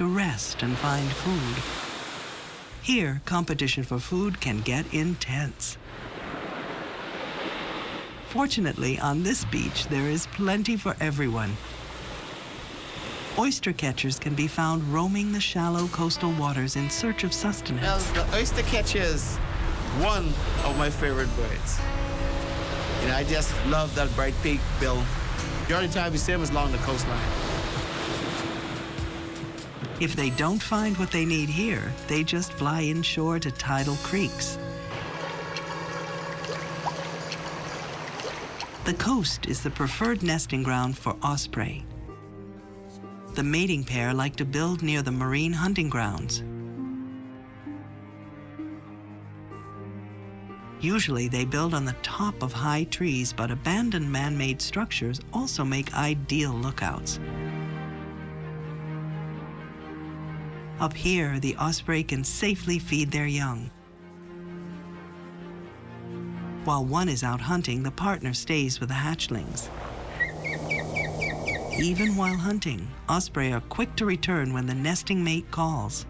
to rest and find food. Here, competition for food can get intense. Fortunately, on this beach, there is plenty for everyone. Oyster catchers can be found roaming the shallow coastal waters in search of sustenance. Well, the oyster catcher is one of my favorite birds. I just love that bright pink bill. The only time you see them is along the coastline. If they don't find what they need here, they just fly inshore to tidal creeks. The coast is the preferred nesting ground for osprey. The mating pair like to build near the marine hunting grounds. Usually they build on the top of high trees, but abandoned man-made structures also make ideal lookouts. Up here, the osprey can safely feed their young. While one is out hunting, the partner stays with the hatchlings. Even while hunting, osprey are quick to return when the nesting mate calls.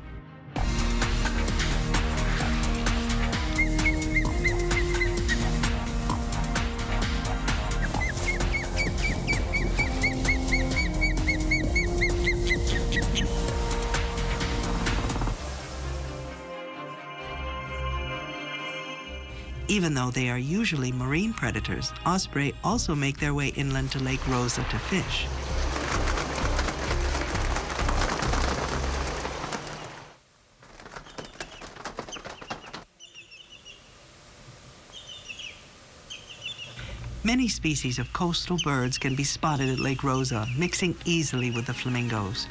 Even though they are usually marine predators, osprey also make their way inland to Lake Rosa to fish. Many species of coastal birds can be spotted at Lake Rosa, mixing easily with the flamingos.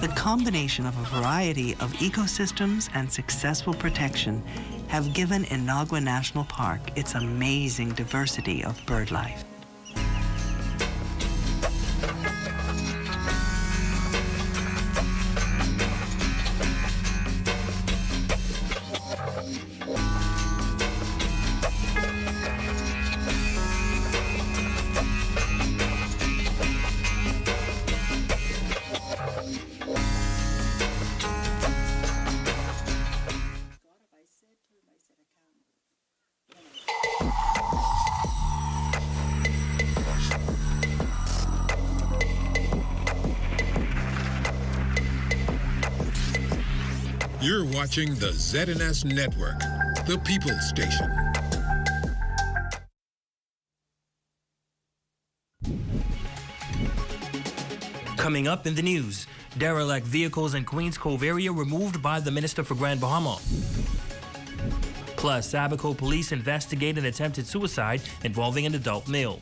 The combination of a variety of ecosystems and successful protection have given Inagua National Park its amazing diversity of bird life. You're watching the ZNS Network, the People's Station. Coming up in the news, derelict vehicles in Queens Cove area removed by the Minister for Grand Bahama. Plus, Abaco police investigate an attempted suicide involving an adult male.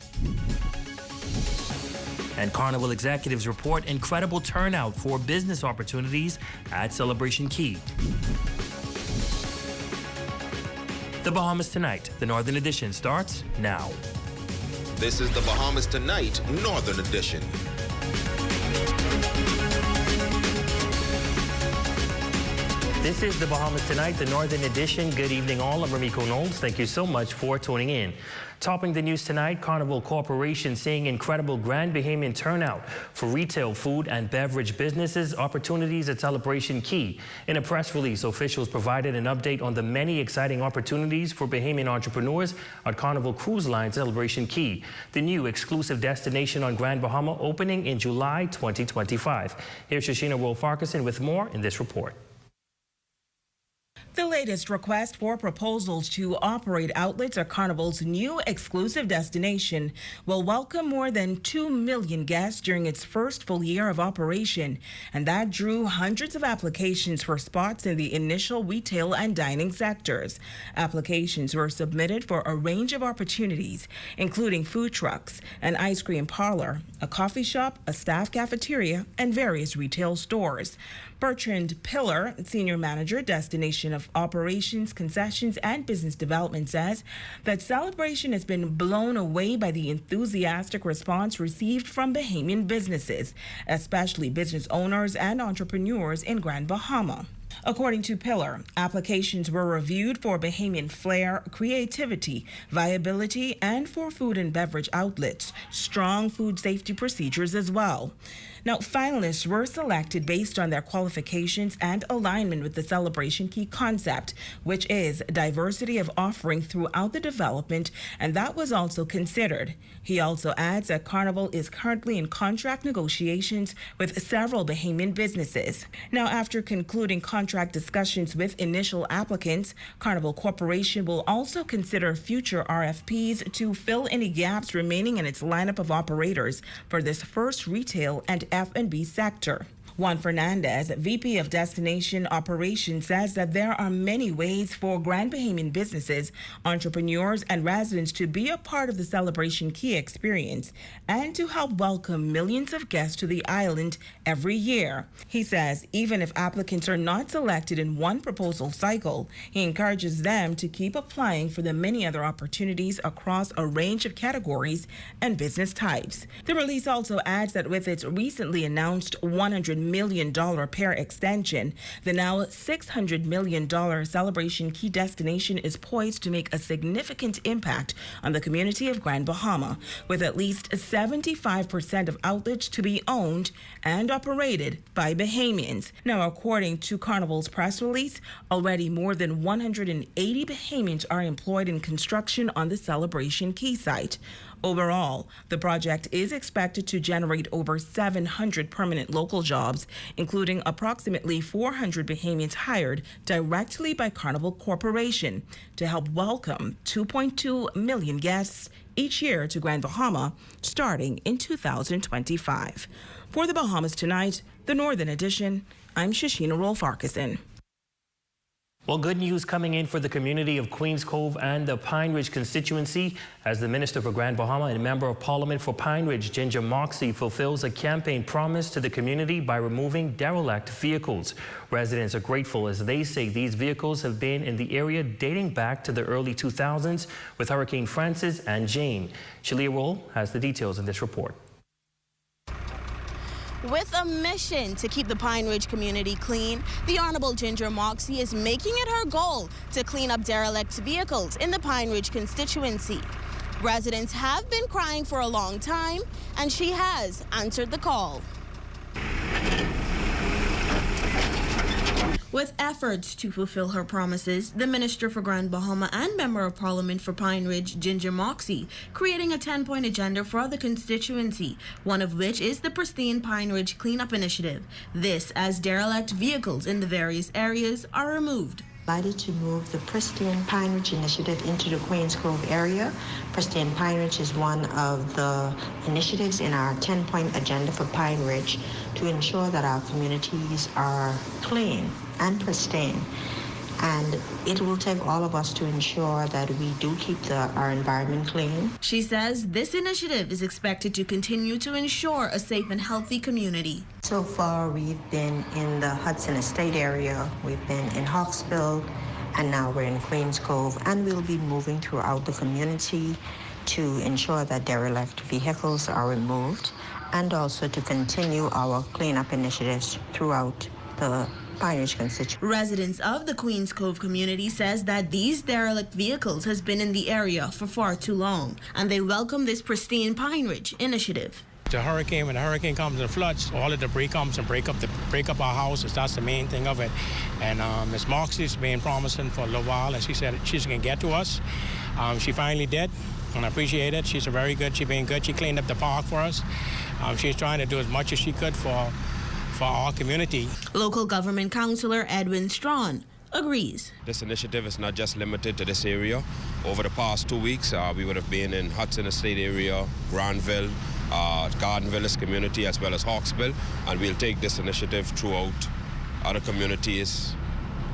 And Carnival executives report incredible turnout for business opportunities at Celebration Key. The Bahamas Tonight, the Northern Edition, starts now. This is the Bahamas Tonight, Northern Edition. This is the Bahamas Tonight, the Northern Edition. Good evening all. I'm Ramiko Knowles. Thank you so much for tuning in. Topping the news tonight, Carnival Corporation seeing incredible Grand Bahamian turnout for retail, food and beverage businesses opportunities at Celebration Key. In a press release, officials provided an update on the many exciting opportunities for Bahamian entrepreneurs at Carnival Cruise Line Celebration Key, the new exclusive destination on Grand Bahama opening in July 2025. Here's Shoshana Wolf-Farquharson with more in this report. The latest request for proposals to operate outlets at Carnival's new exclusive destination will welcome more than 2 million guests during its first full year of operation, and that drew hundreds of applications for spots in the initial retail and dining sectors. Applications were submitted for a range of opportunities, including food trucks, an ice cream parlor, a coffee shop, a staff cafeteria, and various retail stores. Bertrand Pillar, Senior Manager, Destination of Operations, Concessions, and Business Development, says that Celebration has been blown away by the enthusiastic response received from Bahamian businesses, especially business owners and entrepreneurs in Grand Bahama. According to Pillar, applications were reviewed for Bahamian flair, creativity, viability, and for food and beverage outlets, strong food safety procedures as well. Now, finalists were selected based on their qualifications and alignment with the celebration key concept, which is diversity of offering throughout the development, and that was also considered. He also adds that Carnival is currently in contract negotiations with several Bahamian businesses. Now, after concluding contract discussions with initial applicants, Carnival Corporation will also consider future RFPs to fill any gaps remaining in its lineup of operators for this first retail and F&B sector. Juan Fernandez, VP of Destination Operations, says that there are many ways for Grand Bahamian businesses, entrepreneurs, and residents to be a part of the Celebration Key experience and to help welcome millions of guests to the island every year. He says even if applicants are not selected in one proposal cycle, he encourages them to keep applying for the many other opportunities across a range of categories and business types. The release also adds that with its recently announced $100 million pair extension, the now $600 million Celebration Key destination is poised to make a significant impact on the community of Grand Bahama, with at least 75% of outlets to be owned and operated by Bahamians. Now, according to Carnival's press release, already more than 180 Bahamians are employed in construction on the Celebration Key site. Overall, the project is expected to generate over 700 permanent local jobs, including approximately 400 Bahamians hired directly by Carnival Corporation to help welcome 2.2 million guests each year to Grand Bahama starting in 2025. For the Bahamas Tonight, the Northern Edition, I'm Shashina Rolf-Arkeson. Well, good news coming in for the community of Queens Cove and the Pine Ridge constituency as the Minister for Grand Bahama and Member of Parliament for Pine Ridge, Ginger Moxie, fulfills a campaign promise to the community by removing derelict vehicles. Residents are grateful as they say these vehicles have been in the area dating back to the early 2000s with Hurricane Francis and Jane. Shalia Roll has the details in this report. With a mission to keep the Pine Ridge community clean, the Honorable Ginger Moxie is making it her goal to clean up derelict vehicles in the Pine Ridge constituency. Residents have been crying for a long time, and she has answered the call. With efforts to fulfill her promises, the Minister for Grand Bahama and Member of Parliament for Pine Ridge, Ginger Moxie, creating a 10-point agenda for the constituency, one of which is the Pristine Pine Ridge Cleanup Initiative. This as derelict vehicles in the various areas are removed. Decided to move the Pristine Pine Ridge Initiative into the Queens Cove area. Pristine Pine Ridge is one of the initiatives in our 10-point agenda for Pine Ridge to ensure that our communities are clean and pristine. And it will take all of us to ensure that we do keep our environment clean. She says this initiative is expected to continue to ensure a safe and healthy community. So far, we've been in the Hudson Estate area, we've been in Hawksbill, and now we're in Queens Cove, and we'll be moving throughout the community to ensure that derelict vehicles are removed and also to continue our cleanup initiatives throughout the Pine Ridge constituency. Residents of the Queens Cove community says that these derelict vehicles has been in the area for far too long, and they welcome this Pristine Pine Ridge initiative. The hurricane, when the hurricane comes and floods, all of the debris comes and break up our houses. That's the main thing of it. And Ms. Moxie's been promising for a little while, and she said she's going to get to us. She finally did, and I appreciate it. She's been good. She cleaned up the park for us. She's trying to do as much as she could for our community. Local government councillor Edwin Strawn agrees. This initiative is not just limited to this area. Over the past 2 weeks, we would have been in Hudson Estate area, Granville, Garden Villas community, as well as Hawksbill, and we'll take this initiative throughout other communities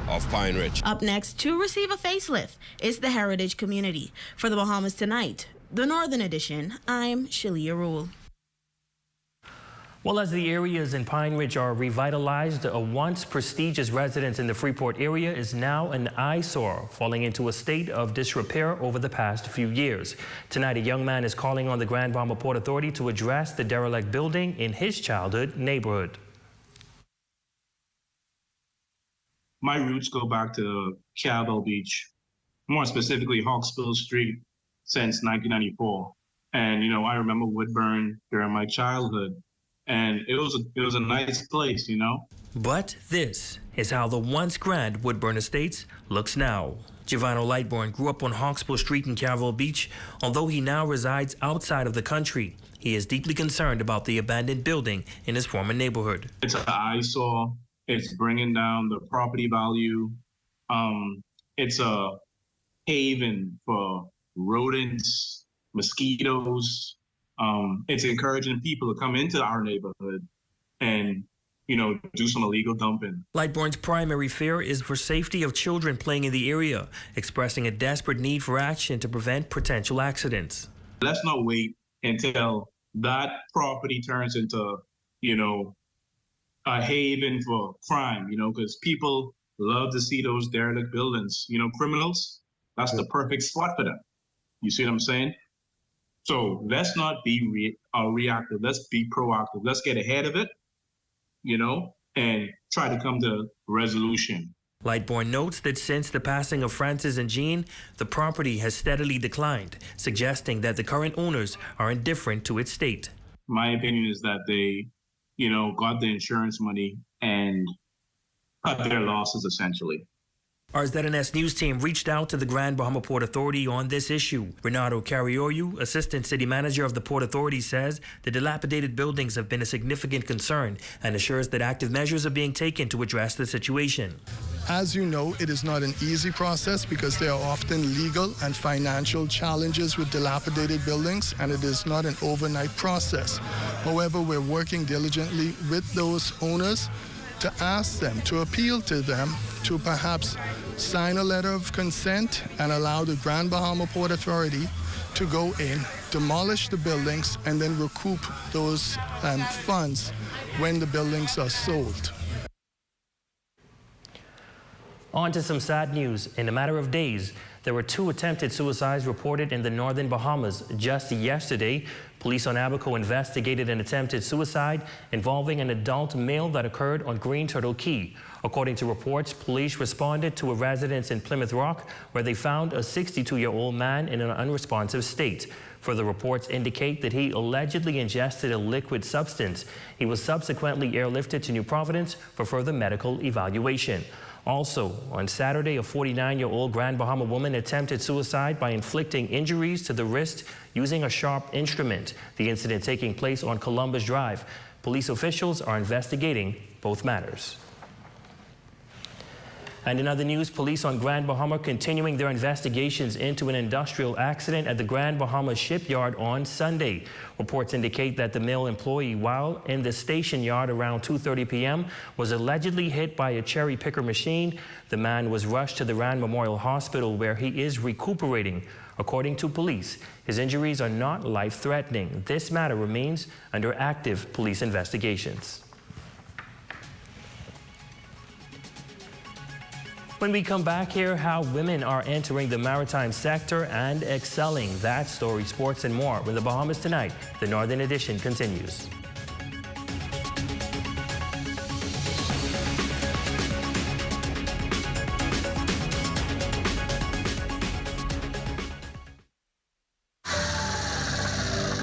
of Pine Ridge. Up next to receive a facelift is the Heritage community. For the Bahamas Tonight, the Northern Edition, I'm Shalia Rule. Well, as the areas in Pine Ridge are revitalized, a once prestigious residence in the Freeport area is now an eyesore, falling into a state of disrepair over the past few years. Tonight, a young man is calling on the Grand Bahama Port Authority to address the derelict building in his childhood neighborhood. my roots go back to Cavell Beach, more specifically Hawksbill Street, since 1994. And, I remember Woodburn during my childhood. And it was a nice place, But this is how the once grand Woodburn Estates looks now. Giovanni Lightbourne grew up on Hawksbill Street in Cavell Beach. Although he now resides outside of the country, he is deeply concerned about the abandoned building in his former neighborhood. It's an eyesore. It's bringing down the property value. It's a haven for rodents, mosquitoes. It's encouraging people to come into our neighborhood and, do some illegal dumping. Lightbourne's primary fear is for safety of children playing in the area, expressing a desperate need for action to prevent potential accidents. Let's not wait until that property turns into, a haven for crime, because people love to see those derelict buildings. Criminals, that's the perfect spot for them. You see what I'm saying? So let's not be reactive. Let's be proactive. Let's get ahead of it, and try to come to resolution. Lightbourne notes that since the passing of Francis and Jean, the property has steadily declined, suggesting that the current owners are indifferent to its state. My opinion is that they, got the insurance money and cut their losses essentially. Our ZNS News team reached out to the Grand Bahama Port Authority on this issue. Renato Carrioyu, Assistant City Manager of the Port Authority, says the dilapidated buildings have been a significant concern and assures that active measures are being taken to address the situation. As you know, it is not an easy process because there are often legal and financial challenges with dilapidated buildings, and it is not an overnight process. However, we're working diligently with those owners to ask them, to appeal to them, to perhaps sign a letter of consent and allow the Grand Bahama Port Authority to go in, demolish the buildings, and then recoup those funds when the buildings are sold. On to some sad news. In a matter of days, there were 2 attempted suicides reported in the northern Bahamas. Just yesterday, police on Abaco investigated an attempted suicide involving an adult male that occurred on Green Turtle Key. According to reports, police responded to a residence in Plymouth Rock where they found a 62-year-old man in an unresponsive state. Further reports indicate that he allegedly ingested a liquid substance. He was subsequently airlifted to New Providence for further medical evaluation. Also, on Saturday, a 49-year-old Grand Bahama woman attempted suicide by inflicting injuries to the wrist using a sharp instrument. The incident taking place on Columbus Drive. Police officials are investigating both matters. And in other news, police on Grand Bahama continuing their investigations into an industrial accident at the Grand Bahama shipyard on Sunday. Reports indicate that the male employee, while in the station yard around 2:30 p.m., was allegedly hit by a cherry picker machine. The man was rushed to the Rand Memorial Hospital where he is recuperating. According to police, his injuries are not life-threatening. This matter remains under active police investigations. When we come back here, how women are entering the maritime sector and excelling. That story, sports, and more when the Bahamas Tonight, the Northern Edition, continues.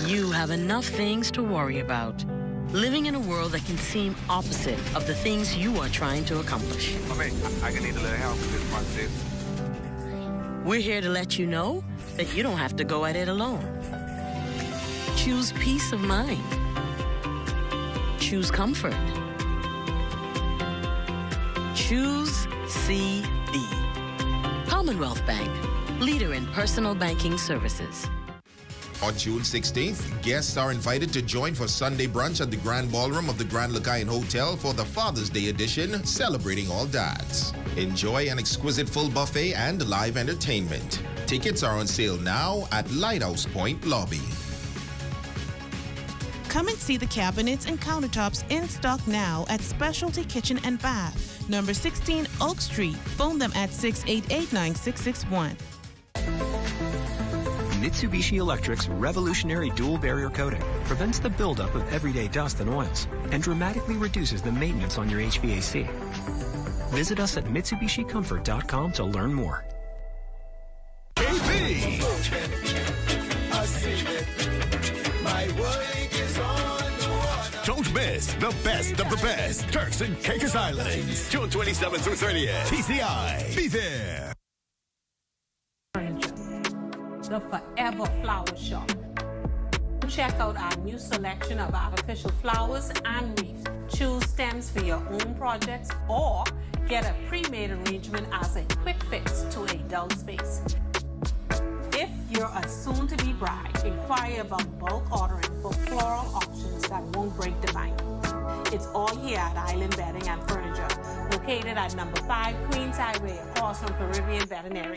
You have enough things to worry about. Living in a world that can seem opposite of the things you are trying to accomplish. I can need a little help with this one, sis. We're here to let you know that you don't have to go at it alone. Choose peace of mind. Choose comfort. Choose CB. Commonwealth Bank, leader in personal banking services. On June 16th, guests are invited to join for Sunday brunch at the Grand Ballroom of the Grand Lucayan Hotel for the Father's Day edition, celebrating all dads. Enjoy an exquisite full buffet and live entertainment. Tickets are on sale now at Lighthouse Point Lobby. Come and see the cabinets and countertops in stock now at Specialty Kitchen and Bath, number 16 Oak Street. Phone them at 688-9661. Mitsubishi Electric's revolutionary dual barrier coating prevents the buildup of everyday dust and oils and dramatically reduces the maintenance on your HVAC. Visit us at MitsubishiComfort.com to learn more. KB! Don't miss the best of the best. Turks and Caicos Islands, June 27th through 30th. TCI. Be there. The Forever Flower Shop. Check out our new selection of artificial flowers and wreaths. Choose stems for your own projects or get a pre-made arrangement as a quick fix to a dull space. If you're a soon-to-be bride, inquire about bulk ordering for floral options that won't break the bank. It's all here at Island Bedding and Furniture, located at number 5 Queens Highway, across from Caribbean Veterinary.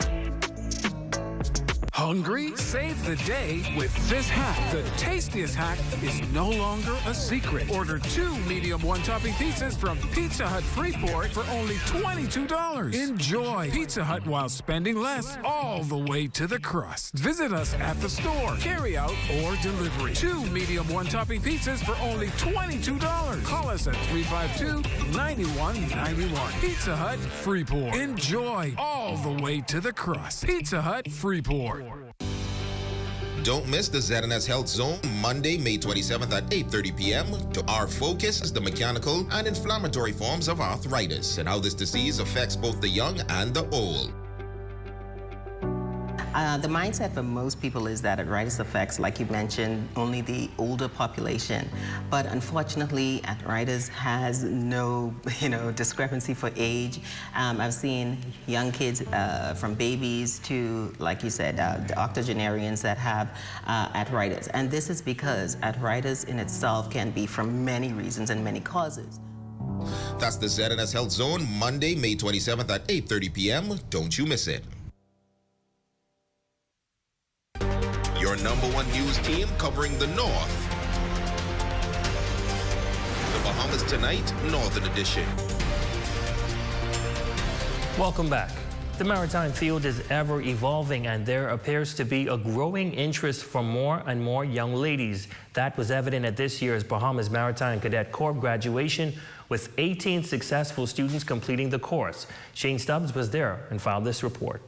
Hungry? Save the day with this hack. The tastiest hack is no longer a secret. Order 2 medium one-topping pizzas from Pizza Hut Freeport for only $22. Enjoy Pizza Hut while spending less all the way to the crust. Visit us at the store, carry out, or delivery. 2 medium one-topping pizzas for only $22. Call us at 352-9191. Pizza Hut Freeport. Enjoy all the way to the crust. Pizza Hut Freeport. Don't miss the ZNS Health Zone Monday, May 27th at 8:30 p.m. Our focus is the mechanical and inflammatory forms of arthritis and how this disease affects both the young and the old. The mindset for most people is that arthritis affects, like you mentioned, only the older population. But unfortunately, arthritis has no, discrepancy for age. I've seen young kids from babies to, like you said, the octogenarians that have arthritis. And this is because arthritis in itself can be from many reasons and many causes. That's the ZNS Health Zone Monday, May 27th at 8:30 p.m. Don't you miss it. Your #1 news team covering the North. The Bahamas Tonight, Northern Edition. Welcome back. The maritime field is ever evolving, and there appears to be a growing interest from more and more young ladies. That was evident at this year's Bahamas Maritime Cadet Corps graduation, with 18 successful students completing the course. Shane Stubbs was there and filed this report.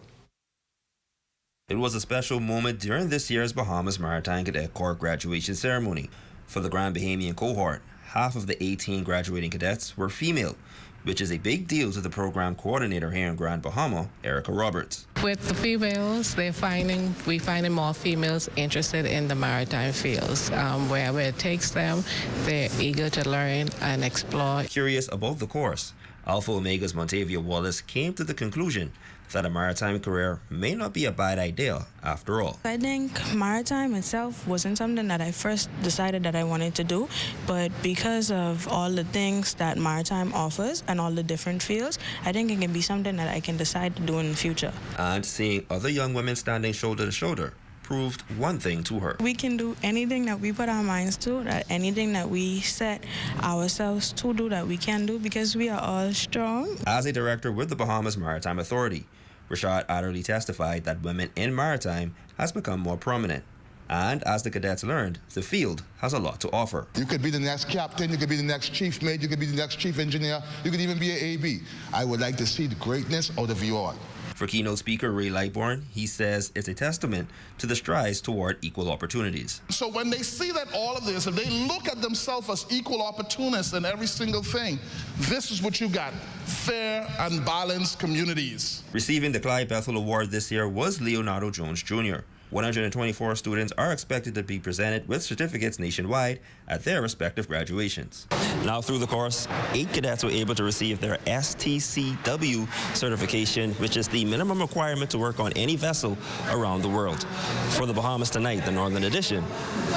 It was a special moment during this year's Bahamas Maritime Cadet Corps graduation ceremony. For the Grand Bahamian cohort, half of the 18 graduating cadets were female, which is a big deal to the program coordinator here in Grand Bahama, Erica Roberts. With the females, we're finding more females interested in the maritime fields. Wherever it takes them, they're eager to learn and explore. Curious about the course, Alpha Omega's Montavia Wallace came to the conclusion that a maritime career may not be a bad idea after all. I think maritime itself wasn't something that I first decided that I wanted to do, but because of all the things that maritime offers and all the different fields, I think it can be something that I can decide to do in the future. And seeing other young women standing shoulder to shoulder proved one thing to her. We can do anything that we put our minds to, that anything that we set ourselves to do, that we can do, because we are all strong. As a director with the Bahamas Maritime Authority, Rashad Adderley testified that women in maritime has become more prominent. And as the cadets learned, the field has a lot to offer. You could be the next captain, you could be the next chief mate, you could be the next chief engineer, you could even be an AB. I would like to see the greatness out of you all. For keynote speaker Ray Lightbourne, he says it's a testament to the strides toward equal opportunities. So when they see that all of this, if they look at themselves as equal opportunists in every single thing, this is what you got: fair and balanced communities. Receiving the Clyde Bethel Award this year was Leonardo Jones Jr. 124 students are expected to be presented with certificates nationwide at their respective graduations. Now through the course, 8 cadets were able to receive their STCW certification, which is the minimum requirement to work on any vessel around the world. For the Bahamas Tonight, the Northern Edition,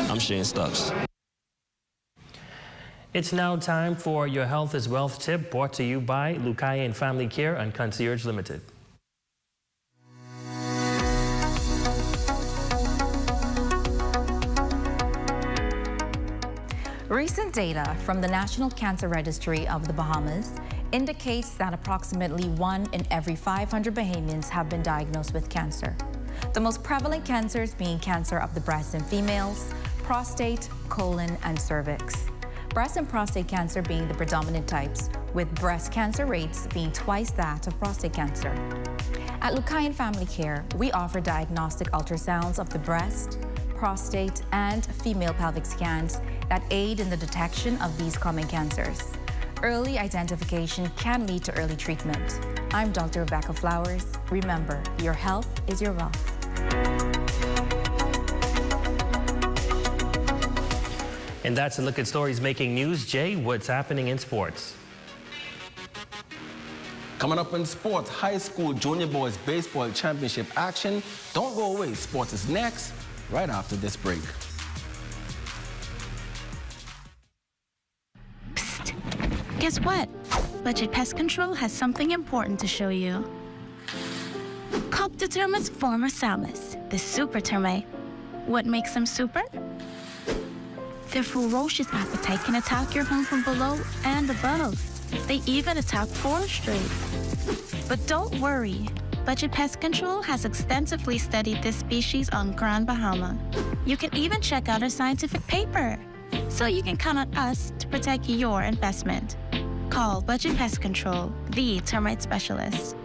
I'm Shane Stubbs. It's now time for your Health is Wealth tip, brought to you by Lucayan Family Care and Concierge Limited. Recent data from the National Cancer Registry of the Bahamas indicates that approximately 1 in every 500 Bahamians have been diagnosed with cancer. The most prevalent cancers being cancer of the breast in females, prostate, colon, and cervix. breast and prostate cancer being the predominant types, with breast cancer rates being twice that of prostate cancer. At Lucayan Family Care, we offer diagnostic ultrasounds of the breast, prostate, and female pelvic scans that aid in the detection of these common cancers. Early identification can lead to early treatment. I'm Dr. Rebecca Flowers. Remember, your health is your wealth. And that's a look at stories making news. Jay, what's happening in sports? Coming up in sports, high school junior boys baseball championship action. Don't go away. Sports is next, right after this break. Psst. Guess what? Budget Pest Control has something important to show you. Coptotermus formisalis, the super termite. What makes them super? Their ferocious appetite can attack your home from below and above. They even attack forestry. But don't worry. Budget Pest Control has extensively studied this species on Grand Bahama. You can even check out our scientific paper. So you can count on us to protect your investment. Call Budget Pest Control, the termite specialist.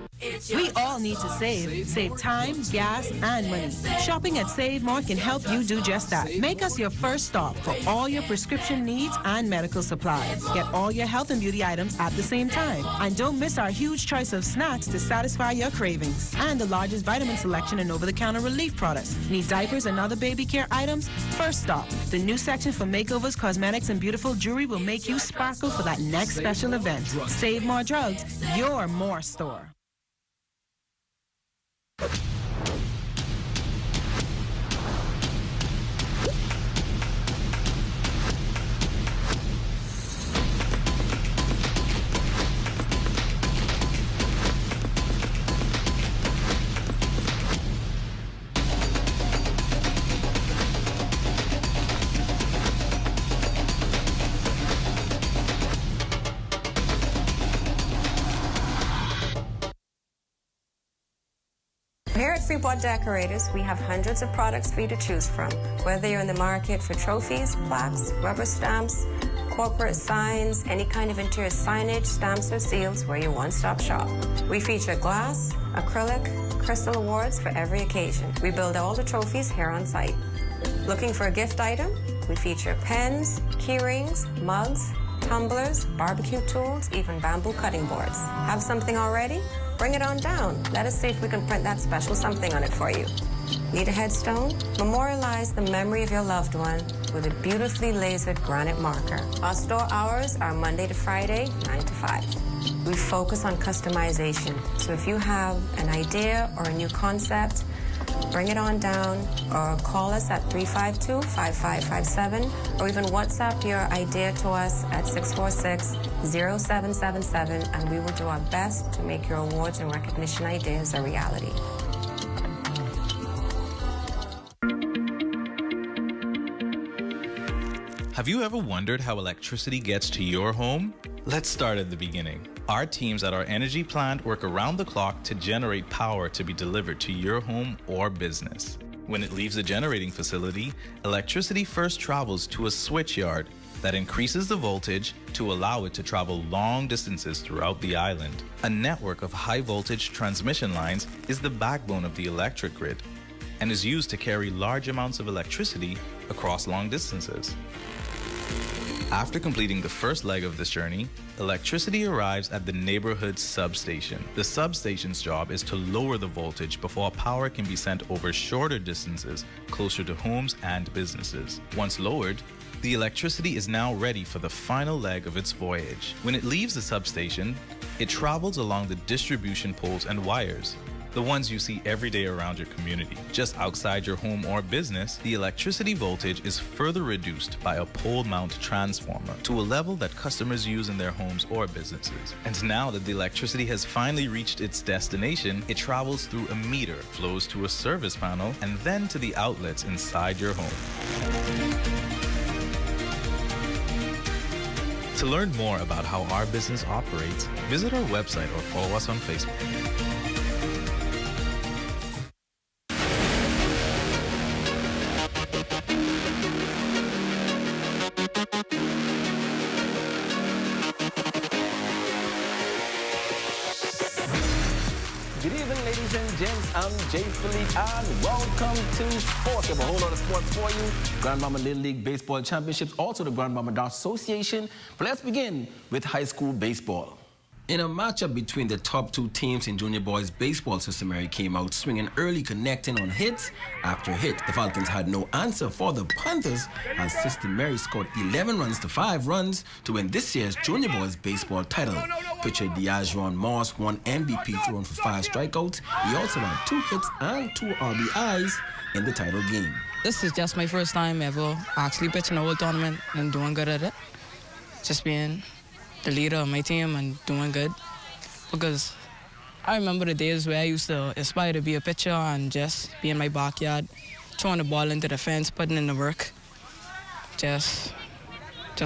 We all need to save time, gas, and money. Shopping at Save More can help you do just that. Make us your first stop for all your prescription needs and medical supplies. Get all your health and beauty items at the same time. And don't miss our huge choice of snacks to satisfy your cravings. And the largest vitamin selection and over-the-counter relief products. Need diapers and other baby care items? First stop. The new section for makeovers, cosmetics, and beautiful jewelry will make you sparkle for that next special event. Save More Drugs, your more store. Here at Freeport Decorators, we have hundreds of products for you to choose from. Whether you're in the market for trophies, plaques, rubber stamps, corporate signs, any kind of interior signage, stamps, or seals, we're your one-stop shop. We feature glass, acrylic, crystal awards for every occasion. We build all the trophies here on site. Looking for a gift item? We feature pens, key rings, mugs, tumblers, barbecue tools, even bamboo cutting boards. Have something already? Bring it on down. Let us see if we can print that special something on it for you. Need a headstone? Memorialize the memory of your loved one with a beautifully lasered granite marker. Our store hours are Monday to Friday, 9 to 5. We focus on customization. So if you have an idea or a new concept, bring it on down or call us at 352-5557 or even WhatsApp your idea to us at 646-0777 and we will do our best to make your awards and recognition ideas a reality. Have you ever wondered how electricity gets to your home? Let's start at the beginning. Our teams at our energy plant work around the clock to generate power to be delivered to your home or business. When it leaves the generating facility, electricity first travels to a switch yard that increases the voltage to allow it to travel long distances throughout the island. A network of high voltage transmission lines is the backbone of the electric grid and is used to carry large amounts of electricity across long distances. After completing the first leg of this journey, electricity arrives at the neighborhood substation. The substation's job is to lower the voltage before power can be sent over shorter distances closer to homes and businesses. Once lowered, the electricity is now ready for the final leg of its voyage. When it leaves the substation, it travels along the distribution poles and wires, the ones you see every day around your community. Just outside your home or business, the electricity voltage is further reduced by a pole mount transformer to a level that customers use in their homes or businesses. And now that the electricity has finally reached its destination, it travels through a meter, flows to a service panel, and then to the outlets inside your home. To learn more about how our business operates, visit our website or follow us on Facebook. gents, I'm Jay Philippe, and welcome to Sports. We have a whole lot of sports for you. Grandmama Little League Baseball Championships, also the Grandmama Darts Association. But let's begin with high school baseball. In a matchup between the top two teams in junior boys baseball, Sister Mary came out swinging early, connecting on hits after hit. The Falcons had no answer for the Panthers as Sister Mary scored 11 runs to 5 runs to win this year's junior boys baseball title. Pitcher Diajuan Moss won MVP, throwing for 5 strikeouts. He also had 2 hits and 2 RBIs in the title game. This is just my first time ever actually pitching a whole tournament and doing good at it. Just being the leader of my team and doing good, because I remember the days where I used to aspire to be a pitcher and just be in my backyard, throwing the ball into the fence, putting in the work, just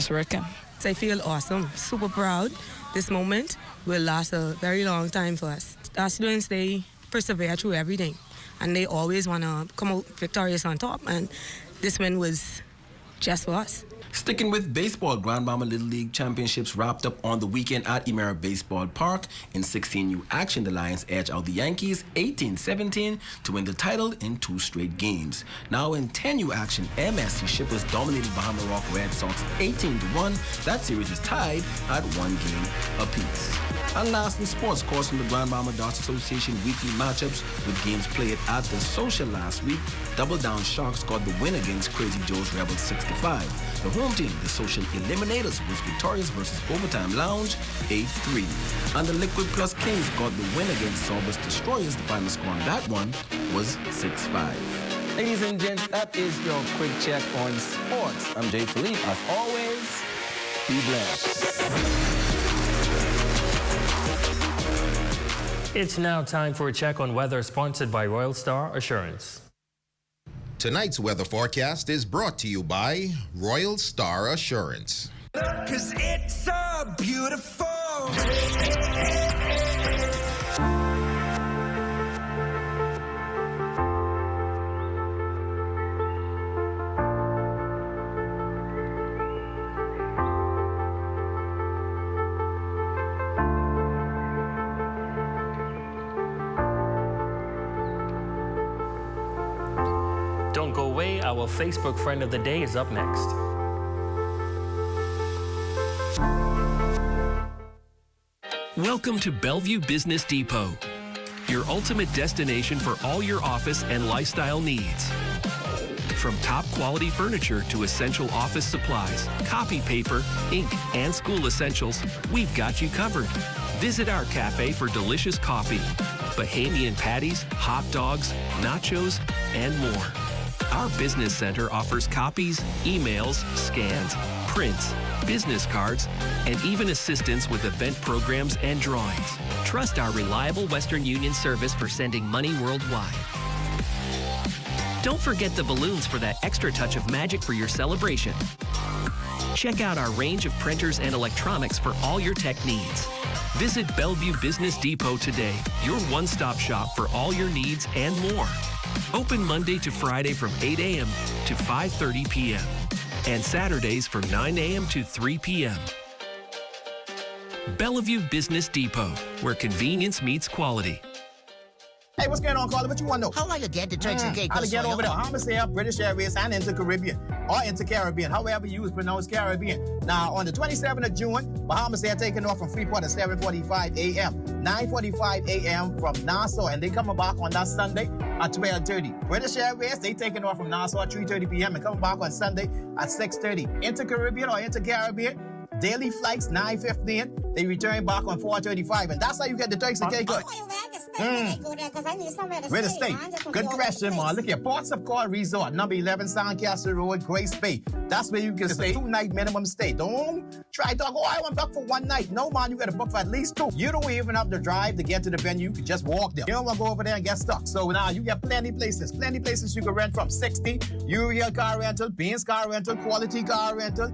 working. I feel awesome, super proud. This moment will last a very long time for us. Our students, they persevere through everything, and they always want to come out victorious on top, and this win was just for us. Sticking with baseball, Grandmama Little League Championships wrapped up on the weekend at Emera Baseball Park. In 16U action, the Lions edged out the Yankees 18-17 to win the title in 2 straight games. Now in 10U action, MSC Shippers dominated Bahama Rock Red Sox 18-1. That series is tied at 1 game apiece. And last in sports, course from the Grandmama Darts Association weekly matchups with games played at the Social last week. Double Down Sharks got the win against Crazy Joe's Rebels 65. The home team, the Social Eliminators, was victorious versus Overtime Lounge 8-3. And the Liquid Plus Kings got the win against Sawbus Destroyers. The final score on that one was 6-5. Ladies and gents, that is your quick check on sports. I'm Jay Philippe. As always, be blessed. It's now time for a check on weather, sponsored by Royal Star Assurance. Tonight's weather forecast is brought to you by Royal Star Assurance. 'Cause it's so beautiful. Don't go away. Our Facebook friend of the day is up next. Welcome to Bellevue Business Depot, your ultimate destination for all your office and lifestyle needs. From top quality furniture to essential office supplies, copy paper, ink, and school essentials, we've got you covered. Visit our cafe for delicious coffee, Bahamian patties, hot dogs, nachos, and more. Our business center offers copies, emails, scans, prints, business cards, and even assistance with event programs and drawings. Trust our reliable Western Union service for sending money worldwide. Don't forget the balloons for that extra touch of magic for your celebration. Check out our range of printers and electronics for all your tech needs. Visit Bellevue Business Depot today, your one-stop shop for all your needs and more. Open Monday to Friday from 8 a.m. to 5:30 p.m. and Saturdays from 9 a.m. to 3 p.m. Bellevue Business Depot, where convenience meets quality. Hey, what's going on, Carla? What you want to know? How are you get to Turks and Caicos? How to get over there? Bahamas Air, British Airways, and Inter-Caribbean. Or Inter-Caribbean, however you use pronounce Caribbean. Now, on the 27th of June, Bahamas Air taking off from Freeport at 7:45 a.m. 9:45 a.m. from Nassau, and they coming back on that Sunday at 12:30. British Airways, they taking off from Nassau at 3:30 p.m. and coming back on Sunday at 6:30. Inter-Caribbean or Inter-Caribbean, daily flights 9:15. They return back on 4:35, and that's how you get the Turks and Caicos. Where to stay? Good question, man. Look here, Ports of Call Resort, number 11 Sandcastle Road, Grace Bay. That's where you can stay. 2-night minimum stay. Don't try to talk, oh, I want to book for 1 night. No, man, you got to book for at least 2. You don't even have to drive to get to the venue. You can just walk there. You don't want to go over there and get stuck. So now you get plenty places you can rent from. 60, Uriel Car Rental, Beans Car Rental, Quality Car Rental,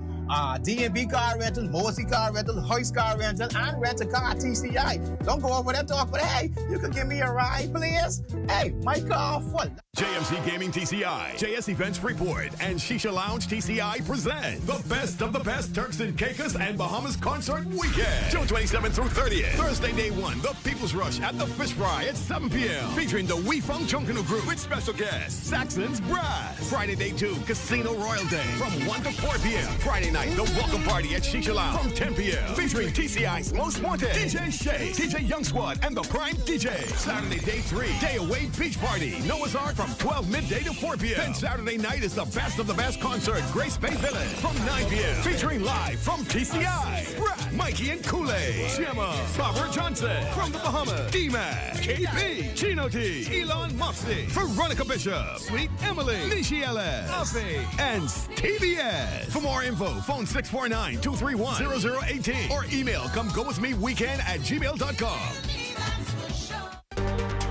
D&B car rental, Mosey car rental, Hoist car rental, and rent a car TCI. Don't go over there talk, but hey, you can give me a ride, please. Hey, my car full. JMC Gaming TCI, JS Events Freeport, and Shisha Lounge TCI present the best of the best Turks and Caicos and Bahamas concert weekend. June 27th through 30th. Thursday, day 1, the People's Rush at the Fish Fry at 7 p.m. Featuring the We Funk Chunkanu Group with special guests, Saxon's Brass. Friday, day 2, Casino Royal Day from 1 to 4 p.m. Friday night, the Welcome Party at Shisha Lounge from 10 p.m. Featuring TCI's Most Wanted, DJ Shay, DJ Young Squad, and the Prime DJ. Saturday, day 3, Day Away Beach Party. Noah's Ark from 12 midday to 4 p.m. Then Saturday night is the best of the best concert, Grace Bay Village from 9 p.m. Featuring live from TCI, Brad, Mikey and Kool-Aid, Gemma, Robert Johnson from the Bahamas, D-Mac, KP, Chino T, Elon Moxley, Veronica Bishop, Sweet Emily, Nishi Ellis, Afi, and Stevie S. For more info, phone 649-231-0018 or email comegowithmeweekend@gmail.com.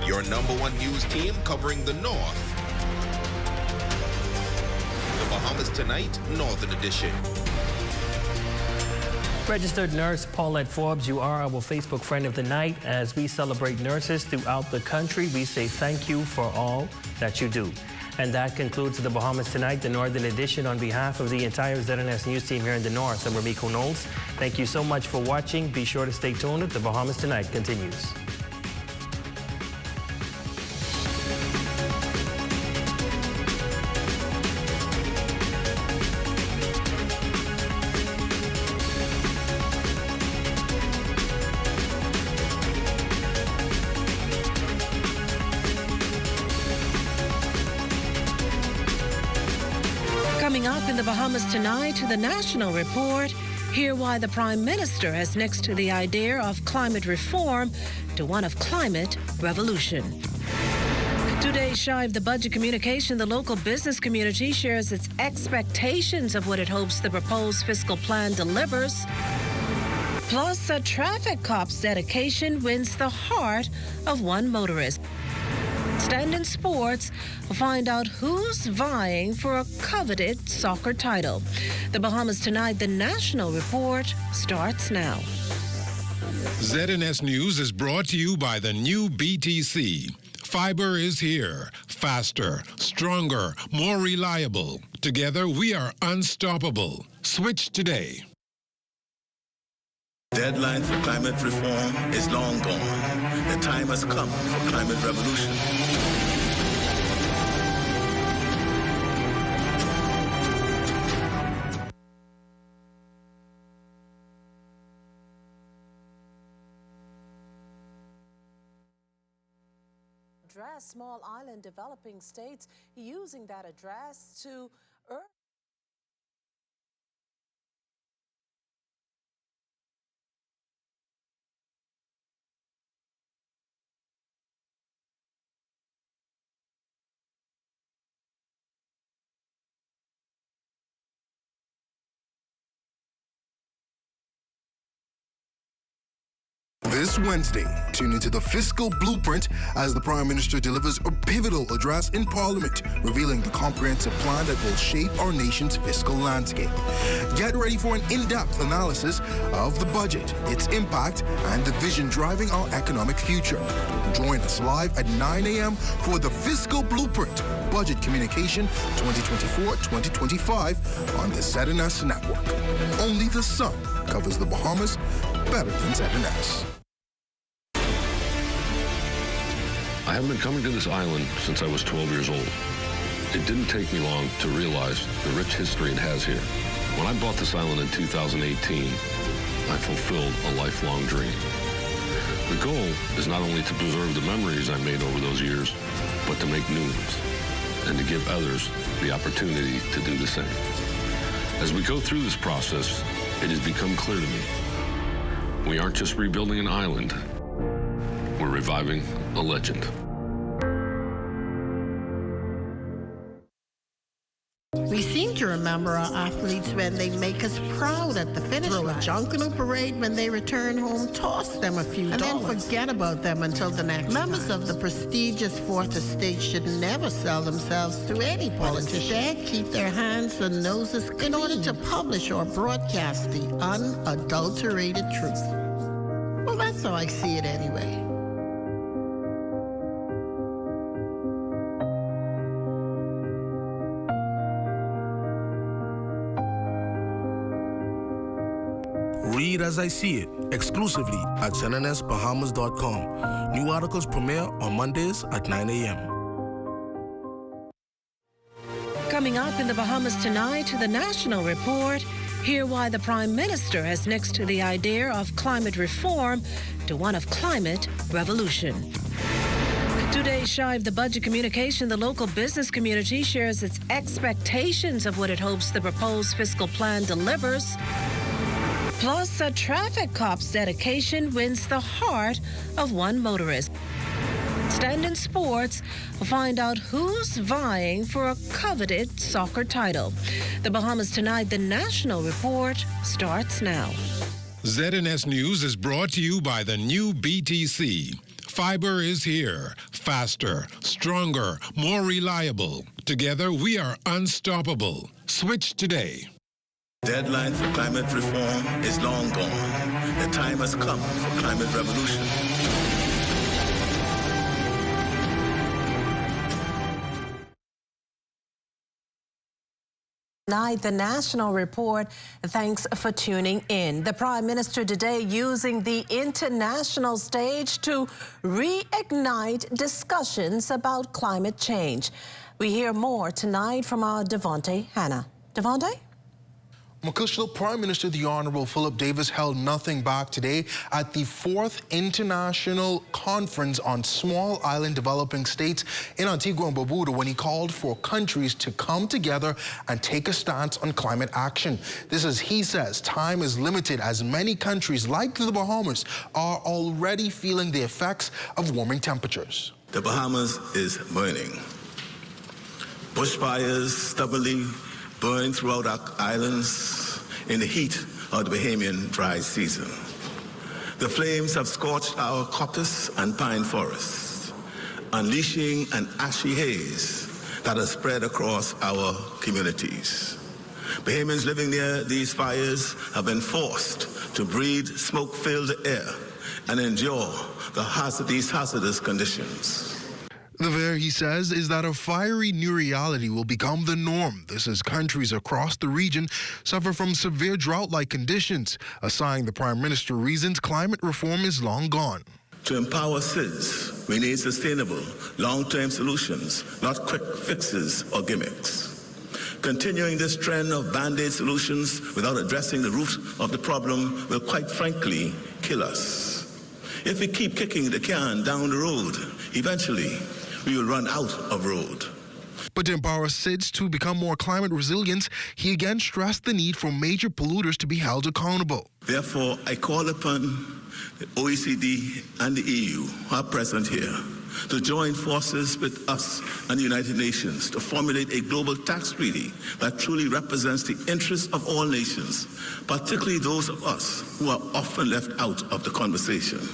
Your #1 news team covering the North. The Bahamas Tonight, Northern Edition. Registered nurse Paulette Forbes, you are our Facebook friend of the night. As we celebrate nurses throughout the country, we say thank you for all that you do. And that concludes the Bahamas Tonight, the Northern Edition. On behalf of the entire ZNS News team here in the North, I'm Ramiko Knowles. Thank you so much for watching. Be sure to stay tuned. The Bahamas Tonight continues. Coming up in the Bahamas Tonight, the National Report. Hear why the Prime Minister has nixed the idea of climate reform to one of climate revolution. 2 days shy of the budget communication, the local business community shares its expectations of what it hopes the proposed fiscal plan delivers. Plus, a traffic cop's dedication wins the heart of one motorist. Stand in sports, we'll find out who's vying for a coveted soccer title. The Bahamas Tonight, the National Report, starts now. ZNS News is brought to you by the new BTC. Fiber is here. Faster, stronger, more reliable. Together, we are unstoppable. Switch today. Deadline for climate reform is long gone. The time has come for climate revolution. Address small island developing states using that address to earn. This Wednesday, tune into the Fiscal Blueprint as the Prime Minister delivers a pivotal address in Parliament, revealing the comprehensive plan that will shape our nation's fiscal landscape. Get ready for an in-depth analysis of the budget, its impact, and the vision driving our economic future. Join us live at 9 a.m. for the Fiscal Blueprint, Budget Communication 2024-2025 on the ZNS Network. Only the sun covers the Bahamas better than ZNS. I have been coming to this island since I was 12 years old. It didn't take me long to realize the rich history it has here. When I bought this island in 2018, I fulfilled a lifelong dream. The goal is not only to preserve the memories I made over those years, but to make new ones and to give others the opportunity to do the same. As we go through this process, it has become clear to me. We aren't just rebuilding an island, we're reviving a legend. seem to remember our athletes when they make us proud at the finish line. Throw a junkanoo parade when they return home, toss them a few dollars, and then forget about them until the next Members of the prestigious Fourth Estate should never sell themselves to any politician. Instead, keep their hands and noses clean in order to publish or broadcast the unadulterated truth. Well, that's how I see it anyway. Read as I see it, exclusively at ZNNSBahamas.com. New articles premiere on Mondays at 9 a.m. Coming up in the Bahamas tonight, the National Report. Hear why the Prime Minister has nixed the idea of climate reform to one of climate revolution. 2 days shy of the budget communication, the local business community shares its expectations of what it hopes the proposed fiscal plan delivers. Plus, a traffic cop's dedication wins the heart of one motorist. Stand in sports, we'll find out who's vying for a coveted soccer title. The Bahamas tonight, the National Report starts now. ZNS News is brought to you by the new BTC. Fiber is here. Faster, stronger, more reliable. Together, we are unstoppable. Switch today. Deadline for climate reform is long gone. The time has come for climate revolution. Tonight, the National Report. Thanks for tuning in. The Prime Minister today using the international stage to reignite discussions about climate change. We hear more tonight from our Devontae Hannah. Devontae? Makushla, Prime Minister the Honorable Philip Davis held nothing back today at the 4th International Conference on Small Island Developing States in Antigua and Barbuda when he called for countries to come together and take a stance on climate action. This, as he says, time is limited as many countries like the Bahamas are already feeling the effects of warming temperatures. The Bahamas is burning. Bushfires stubbornly burn throughout our islands in the heat of the Bahamian dry season. The flames have scorched our coppice and pine forests, unleashing an ashy haze that has spread across our communities. Bahamians living near these fires have been forced to breathe smoke-filled air and endure these hazardous conditions. The fear, he says, is that a fiery new reality will become the norm. This as countries across the region suffer from severe drought-like conditions, a sign the Prime Minister reasons climate reform is long gone. To empower SIDS, we need sustainable, long-term solutions, not quick fixes or gimmicks. Continuing this trend of band-aid solutions without addressing the root of the problem will, quite frankly, kill us. If we keep kicking the can down the road, eventually, we will run out of road. But to empower SIDS to become more climate resilient, he again stressed the need for major polluters to be held accountable. Therefore, I call upon the OECD and the EU, who are present here, to join forces with us and the United Nations to formulate a global tax treaty that truly represents the interests of all nations, particularly those of us who are often left out of the conversation.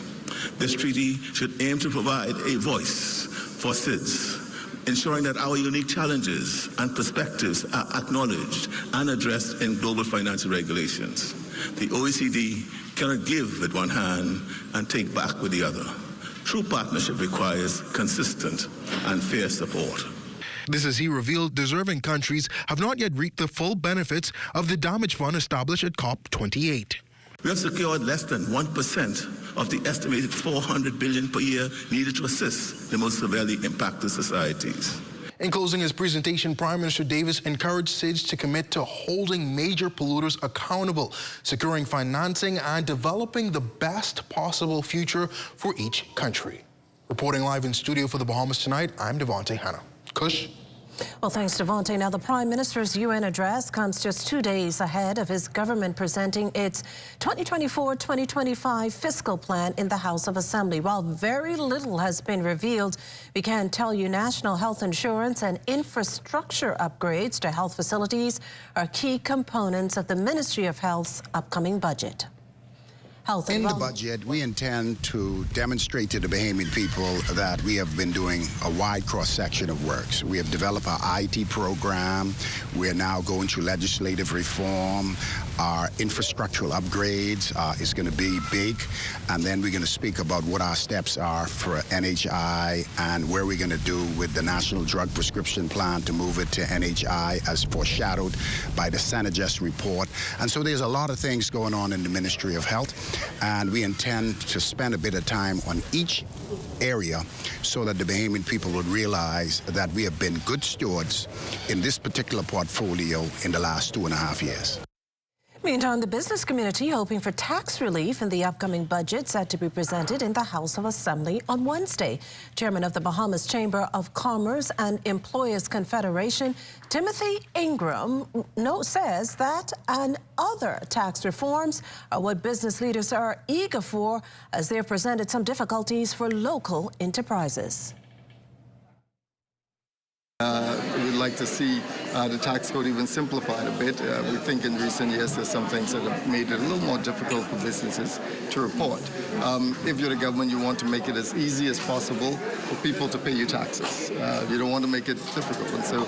This treaty should aim to provide a voice for SIDS, ensuring that our unique challenges and perspectives are acknowledged and addressed in global financial regulations. The OECD cannot give with one hand and take back with the other. True partnership requires consistent and fair support. This, as he revealed, deserving countries have not yet reaped the full benefits of the damage fund established at COP28. We have secured less than 1% of the estimated $400 billion per year needed to assist the most severely impacted societies. In closing his presentation, Prime Minister Davis encouraged SIDS to commit to holding major polluters accountable, securing financing, and developing the best possible future for each country. Reporting live in studio for the Bahamas tonight, I'm Devontae Hannah. Kush? Well, thanks, Devontae. Now, the Prime Minister's UN address comes just 2 days ahead of his government presenting its 2024-2025 fiscal plan in the House of Assembly. While very little has been revealed, we can tell you national health insurance and infrastructure upgrades to health facilities are key components of the Ministry of Health's upcoming budget. In the budget, we intend to demonstrate to the Bahamian people that we have been doing a wide cross-section of works. We have developed our IT program. We're now going through legislative reform. Our infrastructural upgrades is going to be big. And then we're going to speak about what our steps are for NHI and where we're going to do with the National Drug Prescription Plan to move it to NHI as foreshadowed by the Senate report. And so there's a lot of things going on in the Ministry of Health. And we intend to spend a bit of time on each area so that the Bahamian people would realize that we have been good stewards in this particular portfolio in the last 2.5 years. Meantime, the business community hoping for tax relief in the upcoming budget set to be presented in the House of Assembly on Wednesday. Chairman of the Bahamas Chamber of Commerce and Employers Confederation, Timothy Ingram, says that and other tax reforms are what business leaders are eager for as they have presented some difficulties for local enterprises. We'd like to see the tax code even simplified a bit. We think in recent years there's some things that have made it a little more difficult for businesses to report. If you're the government, you want to make it as easy as possible for people to pay you taxes. You don't want to make it difficult. And so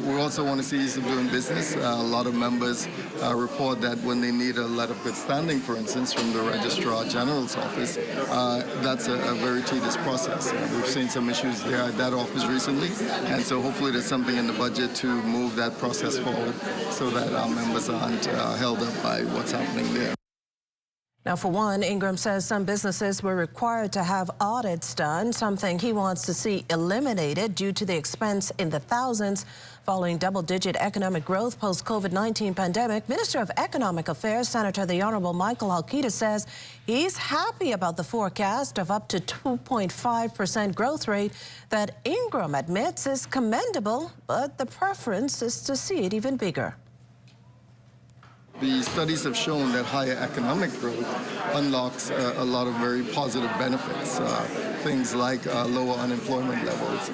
we also want to see ease of doing business. A lot of members report that when they need a letter of good standing, for instance, from the Registrar General's office, that's a very tedious process. We've seen some issues there at that office recently, and so hopefully there's something in the budget to move that process forward so that our members aren't held up by what's happening there. Now, for one, Ingram says some businesses were required to have audits done, something he wants to see eliminated due to the expense in the thousands following double-digit economic growth post-COVID-19 pandemic. Minister of Economic Affairs, Senator the Honorable Michael Halkita, says he's happy about the forecast of up to 2.5% growth rate that Ingram admits is commendable, but the preference is to see it even bigger. The studies have shown that higher economic growth unlocks a lot of very positive benefits. Things like lower unemployment levels.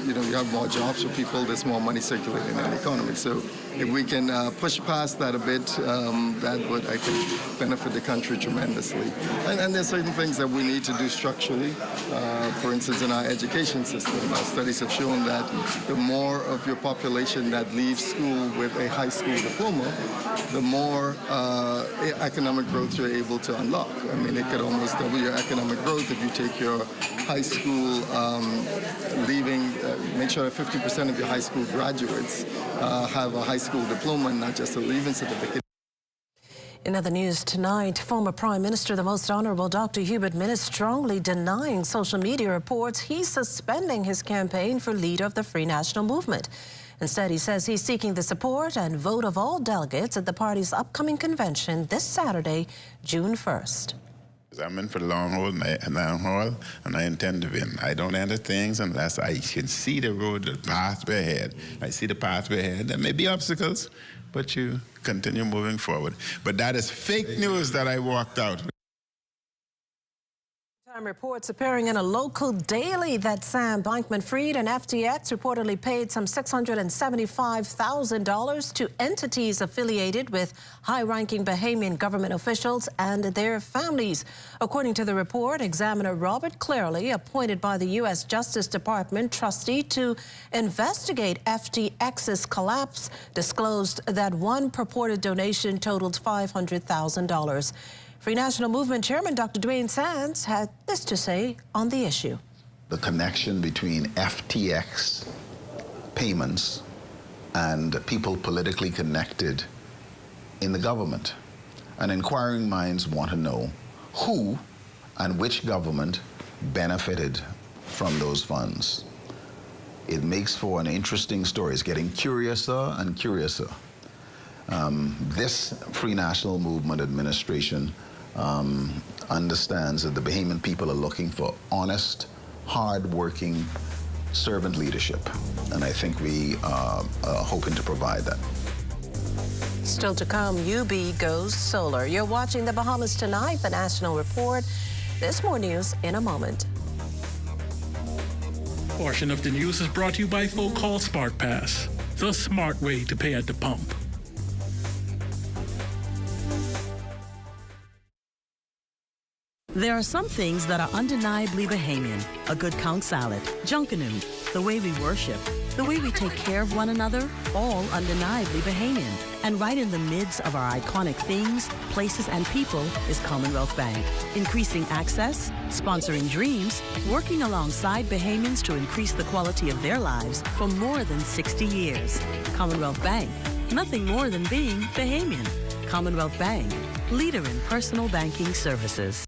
You have more jobs for people, there's more money circulating in the economy. So if we can push past that a bit, that would, I think, benefit the country tremendously. And there's certain things that we need to do structurally. For instance, in our education system, studies have shown that the more of your population that leaves school with a high school diploma, the more economic growth you're able to unlock. I mean, it could almost double your economic growth if you take your high school make sure that 50% of your high school graduates have a high school diploma and not just a leaving certificate. In other news tonight, former Prime Minister, the Most Honorable Dr. Hubert Minnis, strongly denying social media reports he's suspending his campaign for leader of the Free National Movement. Instead, he says he's seeking the support and vote of all delegates at the party's upcoming convention this Saturday, June 1st. I'm in for the long haul, and I intend to win. I don't enter things unless I can see the road, the pathway ahead. I see the pathway ahead. There may be obstacles, but you continue moving forward. But that is fake news that I walked out. Reports appearing in a local daily that Sam Bankman-Fried and FTX reportedly paid some $675,000 to entities affiliated with high-ranking Bahamian government officials and their families. According to the report, examiner Robert Clearly, appointed by the U.S. Justice Department trustee to investigate FTX's collapse, disclosed that one purported donation totaled $500,000. Free National Movement Chairman Dr. Dwayne Sands had this to say on the issue. The connection between FTX payments and people politically connected in the government. And inquiring minds want to know who and which government benefited from those funds. It makes for an interesting story. It's getting curiouser and curiouser. This Free National Movement administration understands that the Bahamian people are looking for honest, hard-working servant leadership. And I think we are hoping to provide that. Still to come, UB goes solar. You're watching the Bahamas Tonight, the National Report. There's more news in a moment. Portion of the news is brought to you by Full Call Smart Pass, the smart way to pay at the pump. There are some things that are undeniably Bahamian. A good count salad, junkanoo, the way we worship, the way we take care of one another, all undeniably Bahamian. And right in the midst of our iconic things, places, and people is Commonwealth Bank. Increasing access, sponsoring dreams, working alongside Bahamians to increase the quality of their lives for more than 60 years. Commonwealth Bank, nothing more than being Bahamian. Commonwealth Bank, leader in personal banking services.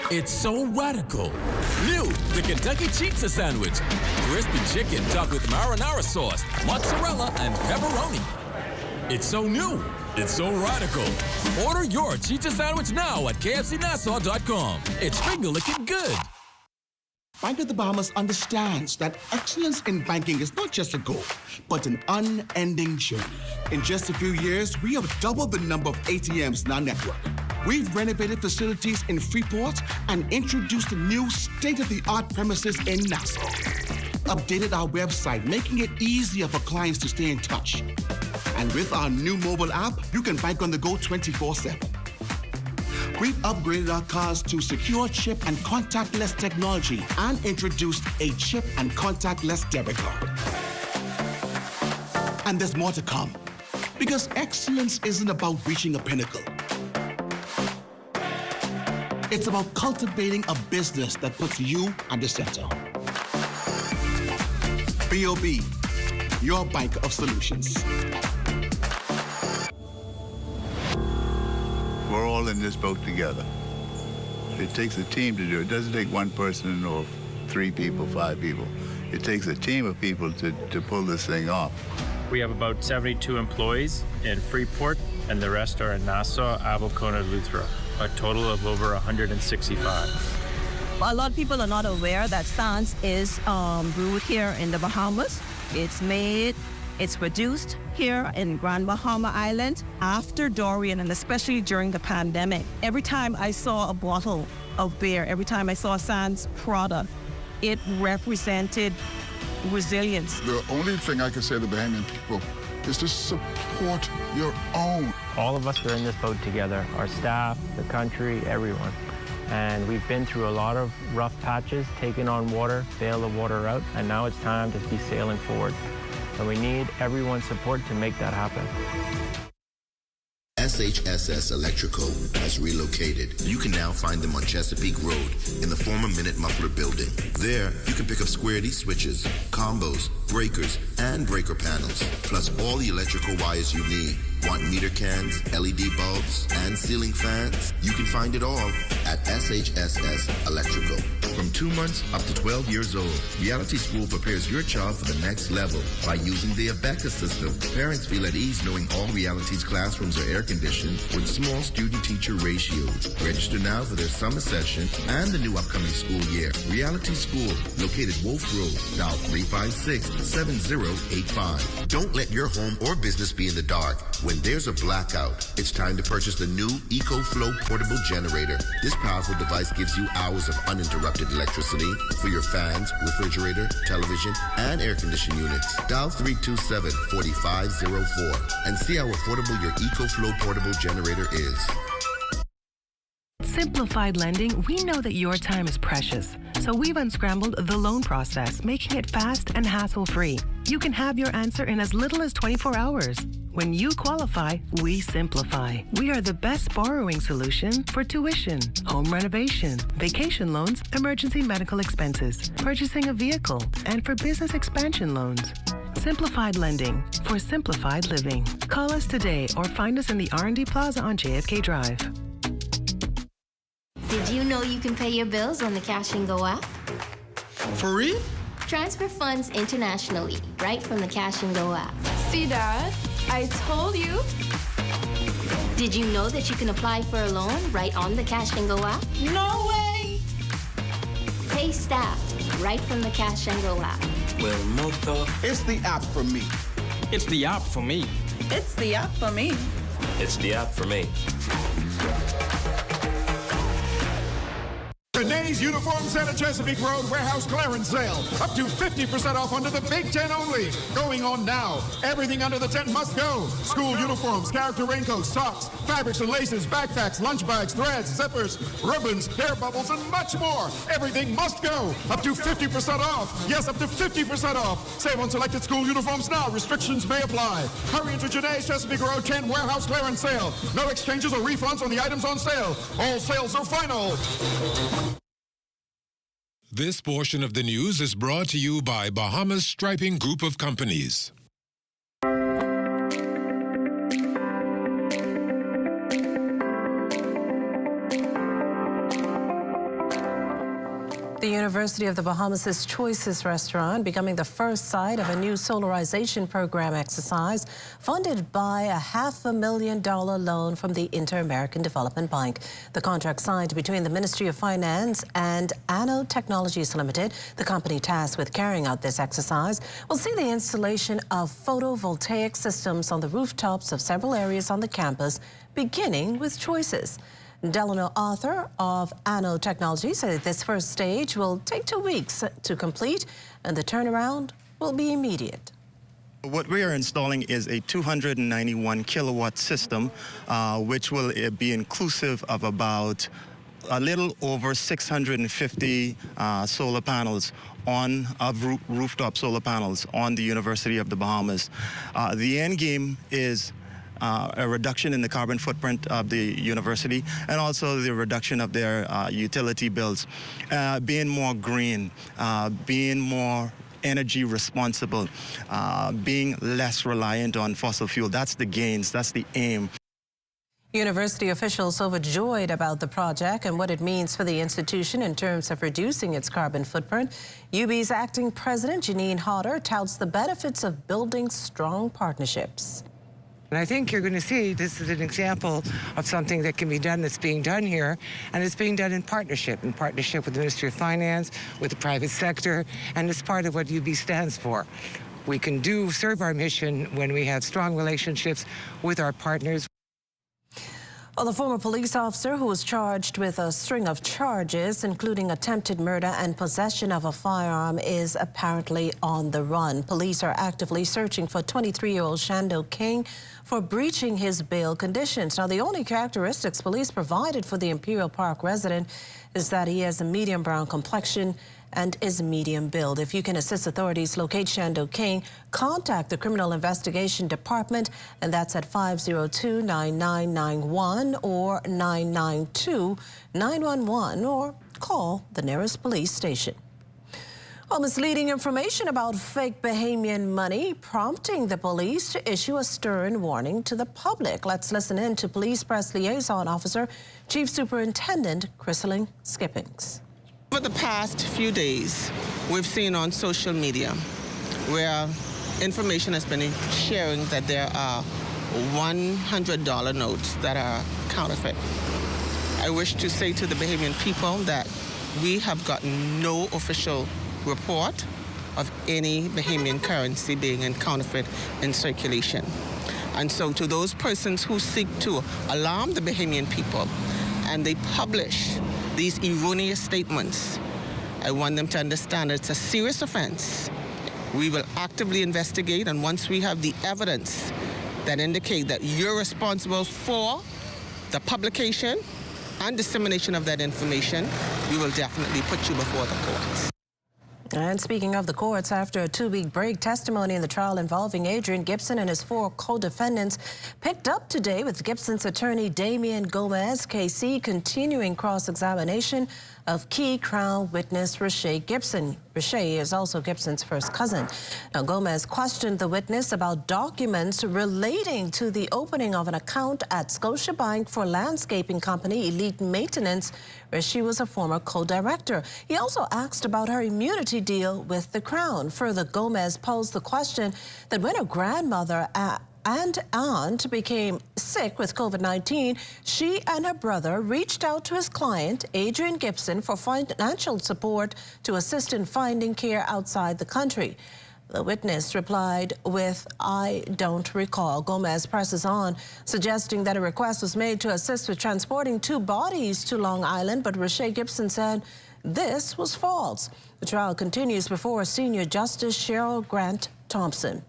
It's so radical. New, the Kentucky Pizza Sandwich. Crispy chicken topped with marinara sauce, mozzarella, and pepperoni. It's so new. It's so radical. Order your Cheetah Sandwich now at kfcnassau.com. It's finger-licking good. Bank of the Bahamas understands that excellence in banking is not just a goal, but an unending journey. In just a few years, we have doubled the number of ATMs in our network. We've renovated facilities in Freeport and introduced new state-of-the-art premises in Nassau. Updated our website, making it easier for clients to stay in touch. And with our new mobile app, you can bank on the go 24/7. We've upgraded our cards to secure chip and contactless technology and introduced a chip and contactless debit card. And there's more to come, because excellence isn't about reaching a pinnacle. It's about cultivating a business that puts you at the center. BOB, your bank of solutions. We're all in this boat together. It takes a team to do it. It doesn't take one person or 3 people, 5 people. It takes a team of people to pull this thing off. We have about 72 employees in Freeport, and the rest are in Nassau, Abel-Kona, Luthra. A total of over 165. A lot of people are not aware that Sans is brewed here in the Bahamas. It's made, it's produced here in Grand Bahama Island after Dorian, and especially during the pandemic. Every time I saw a bottle of beer, every time I saw a Sans product, it represented resilience. The only thing I can say to Bahamian people is to support your own. All of us are in this boat together, our staff, the country, everyone. And we've been through a lot of rough patches, taking on water, bail the water out, and now it's time to be sailing forward. And we need everyone's support to make that happen. SHSS Electrical has relocated. You can now find them on Chesapeake Road in the former Minute Muffler building. There, you can pick up square D switches, combos, breakers, and breaker panels, plus all the electrical wires you need. Want meter cans, LED bulbs, and ceiling fans? You can find it all at SHSS Electrical. From 2 months up to 12 years old, Reality School prepares your child for the next level by using the advocacy system. Parents feel at ease knowing all Reality's classrooms are air-conditioned with small student-teacher ratios. Register now for their summer session and the new upcoming school year. Reality School, located Wolf Road, dial 356-7085. Don't let your home or business be in the dark. When there's a blackout, it's time to purchase the new EcoFlow portable generator. This powerful device gives you hours of uninterrupted electricity for your fans, refrigerator, television, and air conditioning units. Dial 327-4504 and see how affordable your EcoFlow portable generator is. Simplified Lending, we know that your time is precious. So we've unscrambled the loan process, making it fast and hassle-free. You can have your answer in as little as 24 hours. When you qualify, we simplify. We are the best borrowing solution for tuition, home renovation, vacation loans, emergency medical expenses, purchasing a vehicle, and for business expansion loans. Simplified lending for simplified living. Call us today or find us in the R&D Plaza on JFK Drive. Did you know you can pay your bills on the Cash and Go app? For real? Transfer funds internationally, right from the Cash and Go app. See, Dad? I told you. Did you know that you can apply for a loan right on the Cash and Go app? No way! Pay staff right from the Cash and Go app. Well, Moto. It's the app for me. It's the app for me. It's the app for me. It's the app for me. Today's Uniform Center Chesapeake Road warehouse clearance sale. Up to 50% off under the Big 10 only. Going on now. Everything under the tent must go. School uniforms, character raincoats, socks, fabrics and laces, backpacks, lunch bags, threads, zippers, ribbons, hair bubbles, and much more. Everything must go. Up to 50% off. Yes, up to 50% off. Save on selected school uniforms now. Restrictions may apply. Hurry into today's Chesapeake Road 10 warehouse clearance sale. No exchanges or refunds on the items on sale. All sales are final. This portion of the news is brought to you by Bahamas Striping Group of Companies. The University of the Bahamas' Choices restaurant becoming the first site of a new solarization program exercise funded by a $500,000 loan from the Inter-American Development Bank. The contract signed between the Ministry of Finance and Anode Technologies Limited, the company tasked with carrying out this exercise, will see the installation of photovoltaic systems on the rooftops of several areas on the campus, beginning with Choices. Delano Arthur of Anode Technology said this first stage will take 2 weeks to complete and the turnaround will be immediate. What we are installing is a 291 kilowatt system, which will be inclusive of about a little over 650 solar panels rooftop solar panels on the University of the Bahamas. The end game is a reduction in the carbon footprint of the university and also the reduction of their utility bills, being more green, being more energy responsible, being less reliant on fossil fuel. That's the gains, that's the aim. University officials overjoyed about the project and what it means for the institution in terms of reducing its carbon footprint. UB's acting president, Janine Hodder, touts the benefits of building strong partnerships. And I think you're going to see this is an example of something that can be done that's being done here, and it's being done in partnership with the Ministry of Finance, with the private sector, and it's part of what UB stands for. We can serve our mission when we have strong relationships with our partners. Well, the former police officer who was charged with a string of charges, including attempted murder and possession of a firearm, is apparently on the run. Police are actively searching for 23-year-old Shando King for breaching his bail conditions. Now, the only characteristics police provided for the Imperial Park resident is that he has a medium brown complexion and is medium build. If you can assist authorities locate Shando King, contact the Criminal Investigation Department, and that's at 502-9991 or 992-911, or call the nearest police station. Well, misleading information about fake Bahamian money prompting the police to issue a stern warning to the public. Let's listen in to Police Press Liaison Officer, Chief Superintendent Chrysaling Skippings. Over the past few days, we've seen on social media where information has been sharing that there are $100 notes that are counterfeit. I wish to say to the Bahamian people that we have gotten no official report of any Bahamian currency being in counterfeit in circulation. And so to those persons who seek to alarm the Bahamian people and they publish these erroneous statements, I want them to understand it's a serious offense. We will actively investigate, and once we have the evidence that indicate that you're responsible for the publication and dissemination of that information, we will definitely put you before the courts. And speaking of the courts, after a 2-week break, testimony in the trial involving Adrian Gibson and his 4 co-defendants picked up today with Gibson's attorney Damian Gomez, KC, continuing cross-examination of key Crown witness Rashay Gibson. Rashay is also Gibson's first cousin. Now, Gomez questioned the witness about documents relating to the opening of an account at Scotiabank for landscaping company Elite Maintenance, where she was a former co-director. He also asked about her immunity deal with the Crown. Further, Gomez posed the question that when her grandmother and aunt became sick with COVID-19, she and her brother reached out to his client, Adrian Gibson, for financial support to assist in finding care outside the country. The witness replied with, "I don't recall." Gomez presses on, suggesting that a request was made to assist with transporting 2 bodies to Long Island, but Rashay Gibson said this was false. The trial continues before Senior Justice Cheryl Grant Thompson.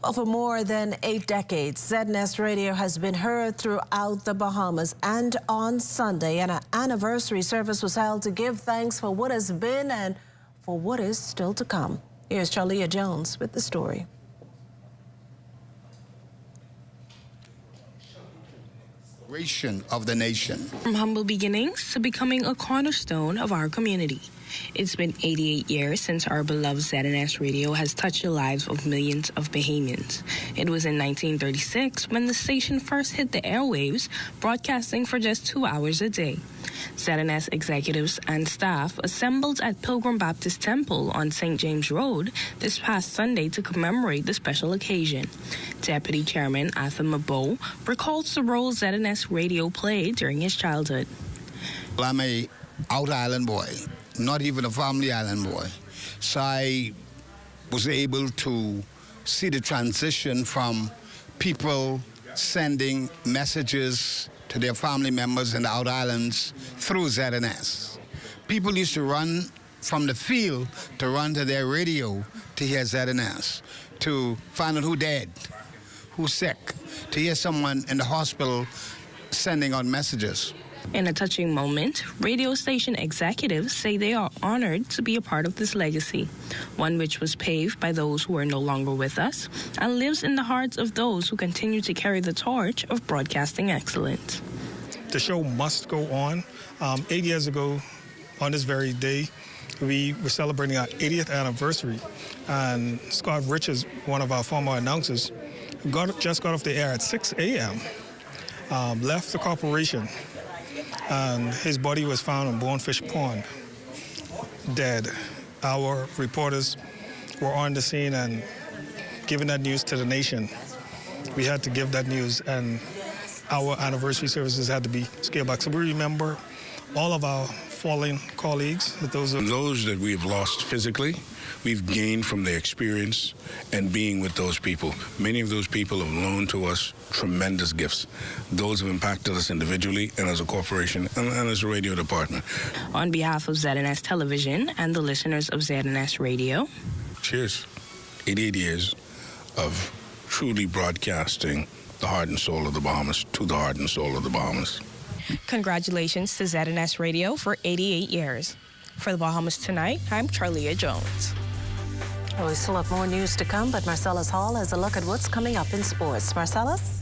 Well, for more than 8 decades, ZNS Radio has been heard throughout the Bahamas, and on Sunday, an anniversary service was held to give thanks for what has been and for what is still to come. Here's Charlia Jones with the story. Of the nation. From humble beginnings to becoming a cornerstone of our community. It's been 88 years since our beloved ZNS Radio has touched the lives of millions of Bahamians. It was in 1936 when the station first hit the airwaves, broadcasting for just 2 hours a day. ZNS executives and staff assembled at Pilgrim Baptist Temple on St. James Road this past Sunday to commemorate the special occasion. Deputy Chairman Arthur Mabeau recalls the role ZNS Radio played during his childhood. I'm a out island boy, not even a family island boy. So I was able to see the transition from people sending messages to their family members in the out islands through ZNS. People used to run from the field to run to their radio to hear ZNS, to find out who dead, who's sick, to hear someone in the hospital sending out messages. In a touching moment, radio station executives say they are honored to be a part of this legacy, one which was paved by those who are no longer with us and lives in the hearts of those who continue to carry the torch of broadcasting excellence. The show must go on. 8 years ago, on this very day, we were celebrating our 80th anniversary, and Scott Richards, one of our former announcers, just got off the air at 6 a.m., left the corporation, and his body was found in Bonefish Pond, dead. Our reporters were on the scene and giving that news to the nation. We had to give that news, and our anniversary services had to be scaled back. So we remember all of our fallen colleagues. Those that we have lost physically, we've gained from their experience and being with those people. Many of those people have loaned to us tremendous gifts. Those have impacted us individually and as a corporation and as a radio department. On behalf of ZNS Television and the listeners of ZNS Radio, cheers. 88 years of truly broadcasting the heart and soul of the Bahamas to the heart and soul of the Bahamas. Congratulations to ZNS Radio for 88 years. For the Bahamas Tonight, I'm Charlia Jones. Well, we still have more news to come, but Marcellus Hall has a look at what's coming up in sports. Marcellus?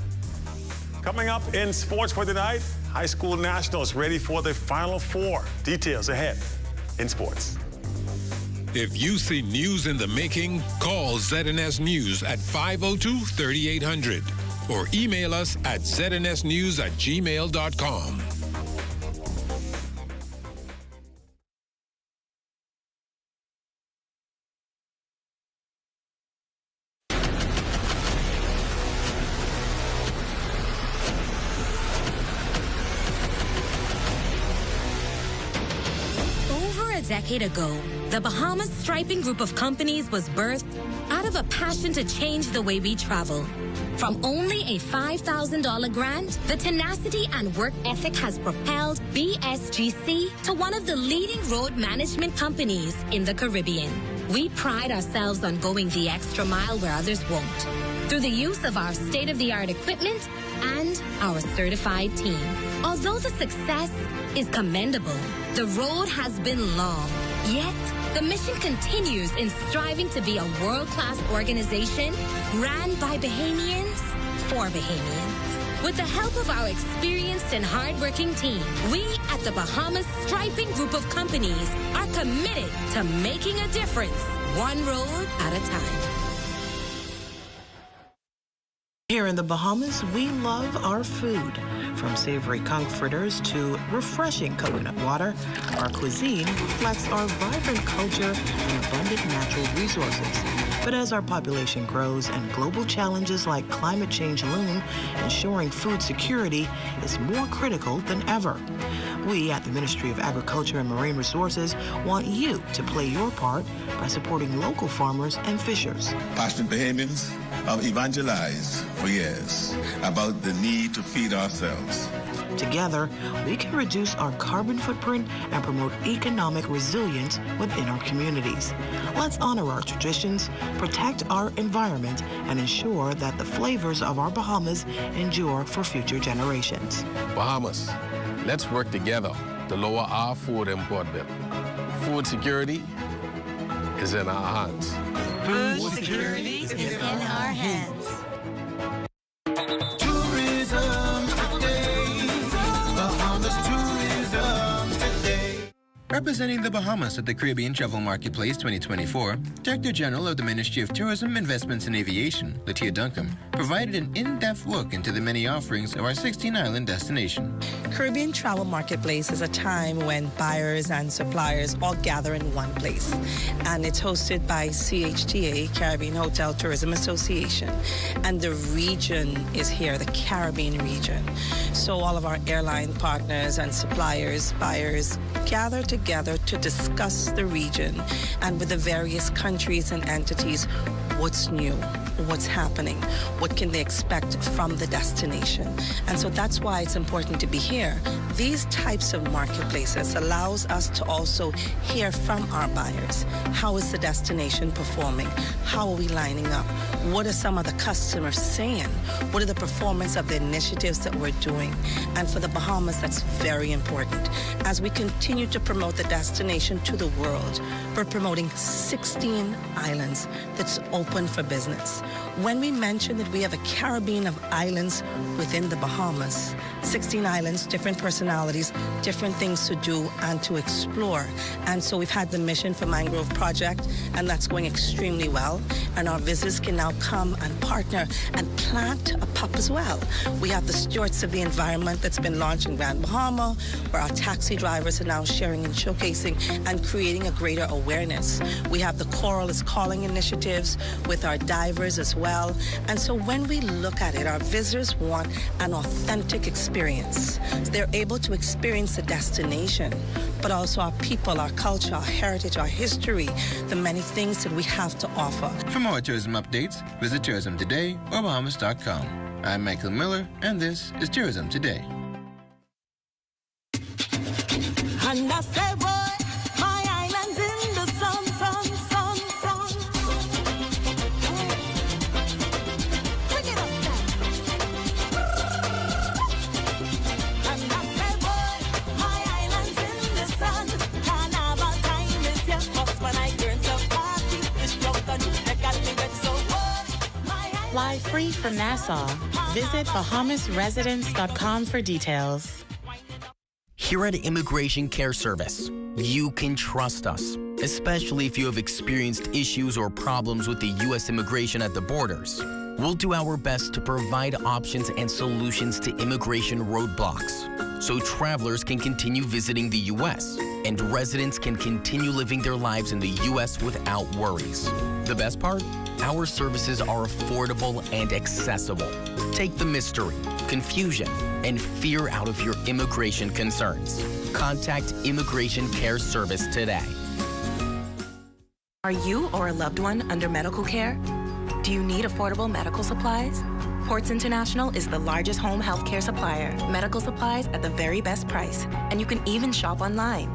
Coming up in sports for tonight, high school nationals ready for the Final Four. Details ahead in sports. If you see news in the making, call ZNS News at 502-3800 or email us at znsnews@gmail.com. A decade ago, the Bahamas Striping Group of companies was birthed out of a passion to change the way we travel. From only a $5,000 grant, the tenacity and work ethic has propelled BSGC to one of the leading road management companies in the Caribbean. We pride ourselves on going the extra mile where others won't. Through the use of our state-of-the-art equipment and our certified team. Although the success is commendable, the road has been long. Yet, the mission continues in striving to be a world-class organization ran by Bahamians for Bahamians. With the help of our experienced and hardworking team, we at the Bahamas Striping Group of Companies are committed to making a difference, one road at a time. Here in the Bahamas, we love our food. From savory conch fritters to refreshing coconut water, our cuisine reflects our vibrant culture and abundant natural resources. But as our population grows and global challenges like climate change loom, ensuring food security is more critical than ever. We at the Ministry of Agriculture and Marine Resources want you to play your part by supporting local farmers and fishers. Passionate Bahamians have evangelized for years about the need to feed ourselves. Together, we can reduce our carbon footprint and promote economic resilience within our communities. Let's honor our traditions, protect our environment, and ensure that the flavors of our Bahamas endure for future generations. Bahamas, let's work together to lower our food import bill. Food security is in our hands. Food security is in our hands. Representing the Bahamas at the Caribbean Travel Marketplace 2024, Director General of the Ministry of Tourism, Investments and Aviation, Latia Duncombe, provided an in-depth look into the many offerings of our 16-island destination. Caribbean Travel Marketplace is a time when buyers and suppliers all gather in one place. And it's hosted by CHTA, Caribbean Hotel Tourism Association. And the region is here, the Caribbean region. So all of our airline partners and suppliers, buyers, gather together to discuss the region and with the various countries and entities what's new, what's happening, what can they expect from the destination. And so that's why it's important to be here. These types of marketplaces allows us to also hear from our buyers. How is the destination performing? How are we lining up? What are some of the customers saying? What are the performance of the initiatives that we're doing? And for the Bahamas, that's very important. As we continue to promote the destination to the world, we're promoting 16 islands that's open for business. When we mention that we have a Caribbean of islands within the Bahamas, 16 islands, different personalities, different things to do and to explore. And so we've had the Mission for Mangrove Project, and that's going extremely well. And our visitors can now come and partner and plant a pup as well. We have the Stewards of the Environment that's been launched in Grand Bahama, where our taxi drivers are now sharing and showcasing and creating a greater awareness. We have the Coral is Calling initiatives with our divers as well. And so when we look at it, our visitors want an authentic experience. So they're able to experience the destination, but also our people, our culture, our heritage, our history, the many things that we have to offer. For more tourism updates, visit Tourism Today or Bahamas.com. I'm Michael Miller, and this is Tourism Today. And I say, boy, my island's in the sun, sun, sun, sun. Bring it up now. And I say, boy, my island's in the sun. Carnival time is here. First when I turn to party, it's drunk and I got me wet, so boy, my island. Fly free from Nassau. Visit BahamasResidence.com for details. Here at Immigration Care Service, you can trust us, especially if you have experienced issues or problems with the U.S. immigration at the borders. We'll do our best to provide options and solutions to immigration roadblocks, so travelers can continue visiting the U.S. and residents can continue living their lives in the U.S. without worries. The best part? Our services are affordable and accessible. Take the mystery, confusion, and fear out of your immigration concerns. Contact Immigration Care Service today. Are you or a loved one under medical care? Do you need affordable medical supplies? Ports International is the largest home health care supplier. Medical supplies at the very best price, and you can even shop online.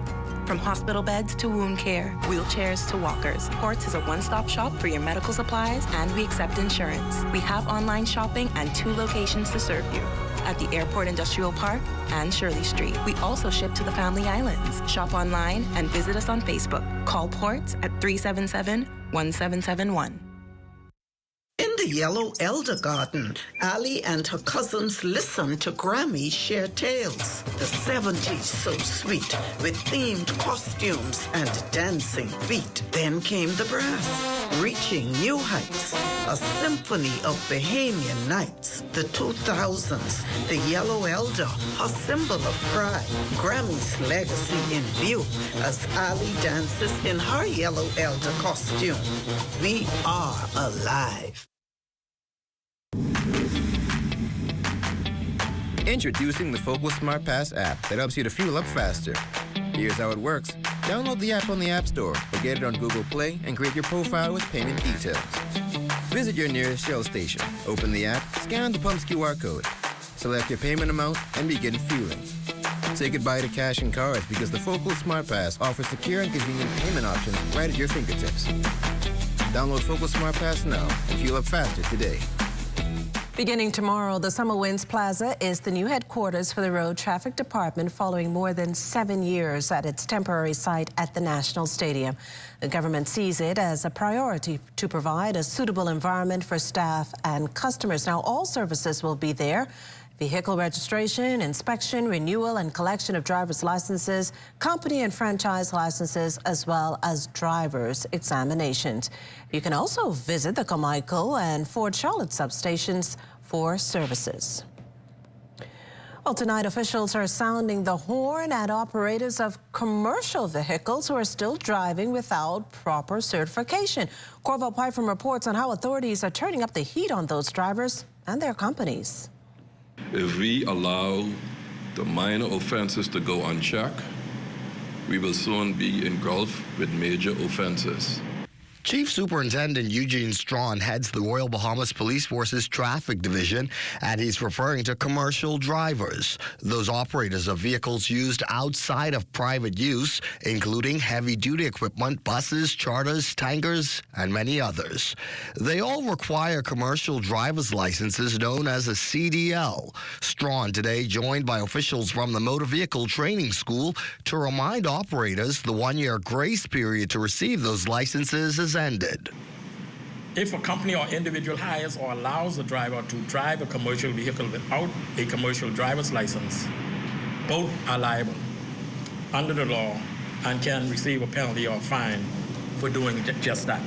From hospital beds to wound care, wheelchairs to walkers, Ports is a one-stop shop for your medical supplies, and we accept insurance. We have online shopping and 2 locations to serve you, at the Airport Industrial Park and Shirley Street. We also ship to the Family Islands. Shop online and visit us on Facebook. Call Ports at 377-1771. In the yellow elder garden, Allie and her cousins listened to Grammy share tales. The 70s so sweet, with themed costumes and dancing feet. Then came the brass, reaching new heights. A symphony of Bahamian nights. The 2000s, the yellow elder, a symbol of pride. Grammy's legacy in view as Allie dances in her yellow elder costume. We are alive. Introducing the Focal Smart Pass app that helps you to fuel up faster. Here's how it works. Download the app on the App Store or get it on Google Play and create your profile with payment details. Visit your nearest Shell station. Open the app, scan the pump's QR code, select your payment amount, and begin fueling. Say goodbye to cash and cards because the Focal Smart Pass offers secure and convenient payment options right at your fingertips. Download Focal Smart Pass now and fuel up faster today. Beginning tomorrow, the Summer Winds Plaza is the new headquarters for the Road Traffic Department following more than 7 years at its temporary site at the National Stadium. The government sees it as a priority to provide a suitable environment for staff and customers. Now, all services will be there. Vehicle registration, inspection, renewal, and collection of driver's licenses, company and franchise licenses, as well as driver's examinations. You can also visit the Carmichael and Fort Charlotte substations for services. Well, tonight officials are sounding the horn at operators of commercial vehicles who are still driving without proper certification. Corval Pyfrom reports on how authorities are turning up the heat on those drivers and their companies. If we allow the minor offenses to go unchecked, we will soon be engulfed with major offenses. Chief Superintendent Eugene Strawn heads the Royal Bahamas Police Force's Traffic Division, and he's referring to commercial drivers, those operators of vehicles used outside of private use, including heavy-duty equipment, buses, charters, tankers, and many others. They all require commercial driver's licenses known as a CDL. Strawn today joined by officials from the Motor Vehicle Training School to remind operators the one-year grace period to receive those licenses is ended. If a company or individual hires or allows a driver to drive a commercial vehicle without a commercial driver's license, both are liable under the law and can receive a penalty or fine for doing just that.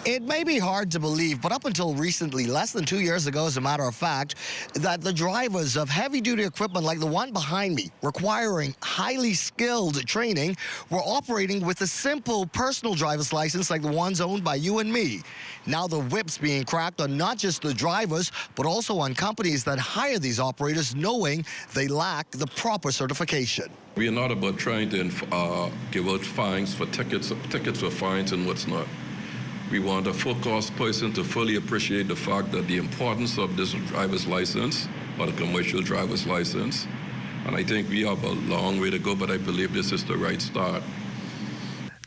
It may be hard to believe, but up until recently, less than 2 years ago, as a matter of fact, that the drivers of heavy-duty equipment like the one behind me, requiring highly skilled training, were operating with a simple personal driver's license like the ones owned by you and me. Now the whip's being cracked on not just the drivers, but also on companies that hire these operators knowing they lack the proper certification. We are not about trying to give out fines for tickets for fines and what's not. We want a full-cost person to fully appreciate the fact that the importance of this driver's license, or the commercial driver's license, and I think we have a long way to go, but I believe this is the right start.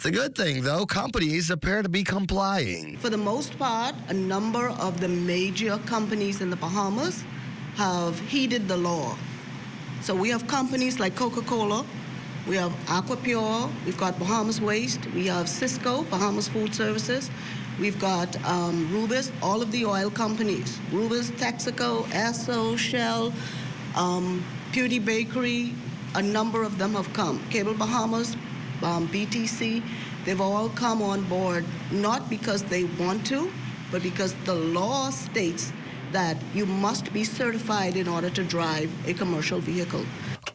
The good thing, though, companies appear to be complying. For the most part, a number of the major companies in the Bahamas have heeded the law. So we have companies like Coca-Cola, we have Aquapure, we've got Bahamas Waste, we have Cisco, Bahamas Food Services, we've got Rubis, all of the oil companies, Rubis, Texaco, Esso, Shell, Pewdie Bakery, a number of them have come. Cable Bahamas, BTC, they've all come on board, not because they want to, but because the law states that you must be certified in order to drive a commercial vehicle.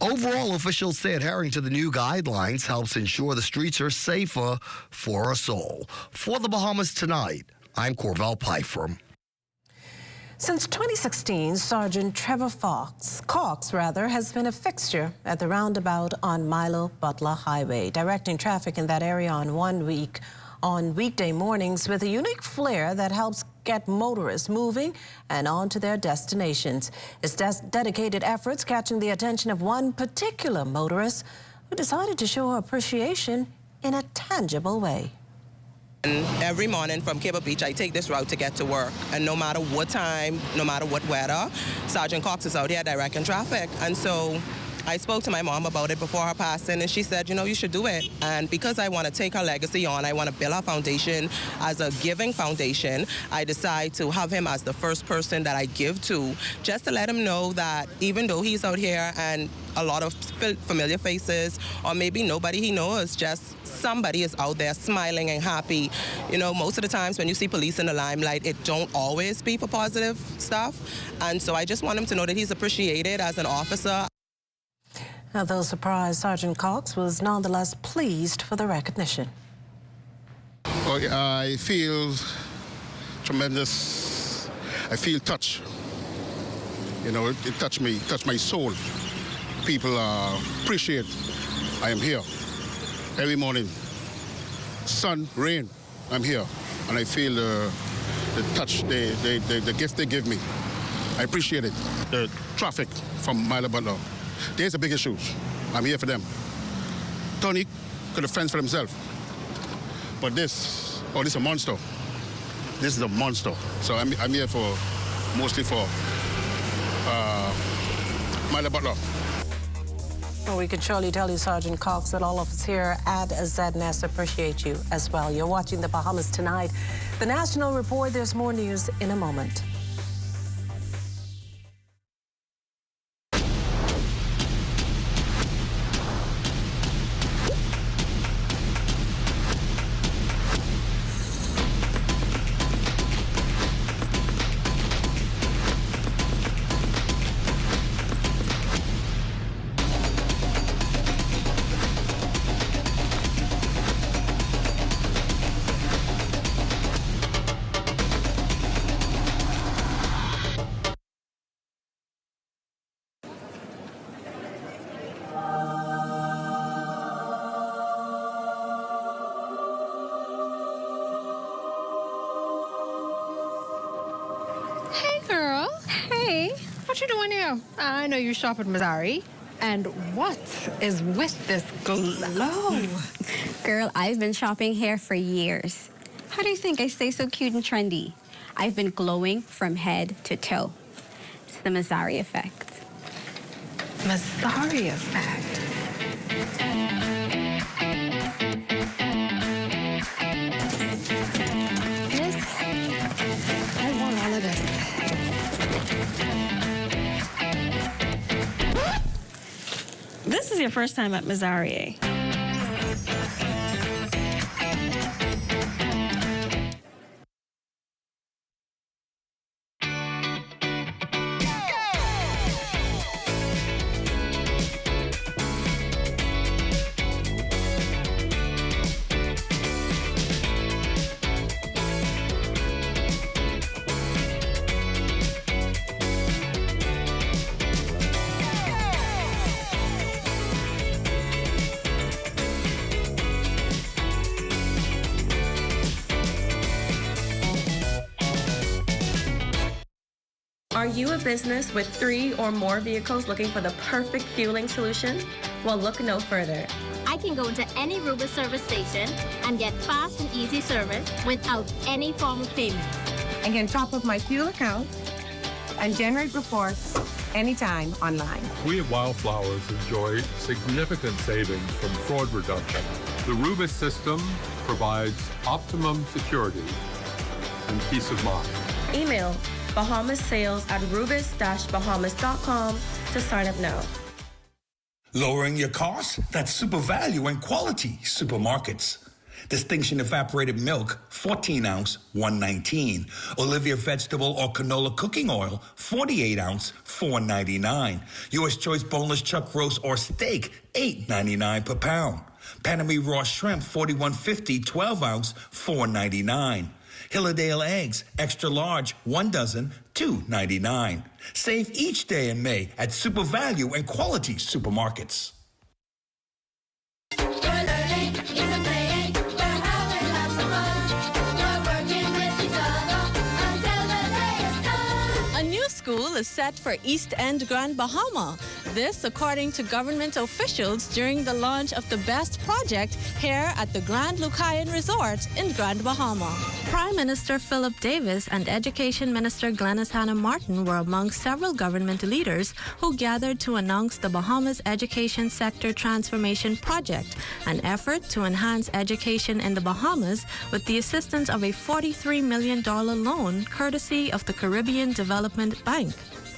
Overall, officials say adhering to the new guidelines helps ensure the streets are safer for us all. For the Bahamas Tonight, I'm Corval Pyfrom. Since 2016, Sergeant Trevor Cox has been a fixture at the roundabout on Milo Butler Highway, directing traffic in that area on weekday mornings with a unique flair that helps get motorists moving and on to their destinations. His dedicated efforts catching the attention of one particular motorist who decided to show appreciation in a tangible way. And every morning from Cable Beach, I take this route to get to work. And no matter what time, no matter what weather, Sergeant Cox is out here directing traffic. And so I spoke to my mom about it before her passing, and she said, you know, you should do it. And because I want to take her legacy on, I want to build our foundation as a giving foundation, I decide to have him as the first person that I give to, just to let him know that even though he's out here and a lot of familiar faces, or maybe nobody he knows, just somebody is out there smiling and happy. You know, most of the times when you see police in the limelight, it don't always be for positive stuff. And so I just want him to know that he's appreciated as an officer. Though surprised, Sergeant Cox was nonetheless pleased for the recognition. I feel tremendous. I feel touch. You know, it touched me, touched my soul. People appreciate I am here every morning. Sun, rain, I'm here. And I feel the touch, the gift they give me. I appreciate it. The traffic from Milo Butler. There's the big issues. I'm here for them. Tony could have fence for himself. But this is a monster. This is a monster. So I'm here for, mostly for Milo Butler. Well, we can surely tell you, Sergeant Cox, that all of us here at ZNS appreciate you as well. You're watching the Bahamas Tonight. The National Report, there's more news in a moment. What you doing here? I know you shop at Missouri. And what is with this glow? Girl, I've been shopping hair for years. How do you think I stay so cute and trendy? I've been glowing from head to toe. It's the Missouri effect. Missouri effect? This? I want all of this. This is your first time at Missouri. Are you a business with 3 or more vehicles looking for the perfect fueling solution? Well, look no further. I can go to any Rubis service station and get fast and easy service without any form of payment. I can top up my fuel account and generate reports anytime online. We at Wildflowers enjoy significant savings from fraud reduction. The Rubis system provides optimum security and peace of mind. Email bahamassales@rubis-bahamas.com to sign up now. Lowering your costs? That's super value and quality supermarkets. Distinction evaporated milk, 14 ounce, $1.19. Olivia vegetable or canola cooking oil, 48 ounce, $4.99. U.S. Choice boneless chuck roast or steak, $8.99 per pound. Panama raw shrimp, 41.50, 12 ounce, $4.99. Hilladale eggs, extra large, 1 dozen, $2.99. Save each day in May at super value and quality supermarkets. A new school is set for East End Grand Bahama. This, according to government officials during the launch of the BEST project here at the Grand Lucayan Resort in Grand Bahama. Prime Minister Philip Davis and Education Minister Glenys Hannah Martin were among several government leaders who gathered to announce the Bahamas Education Sector Transformation Project, an effort to enhance education in the Bahamas with the assistance of a $43 million loan courtesy of the Caribbean Development Bank.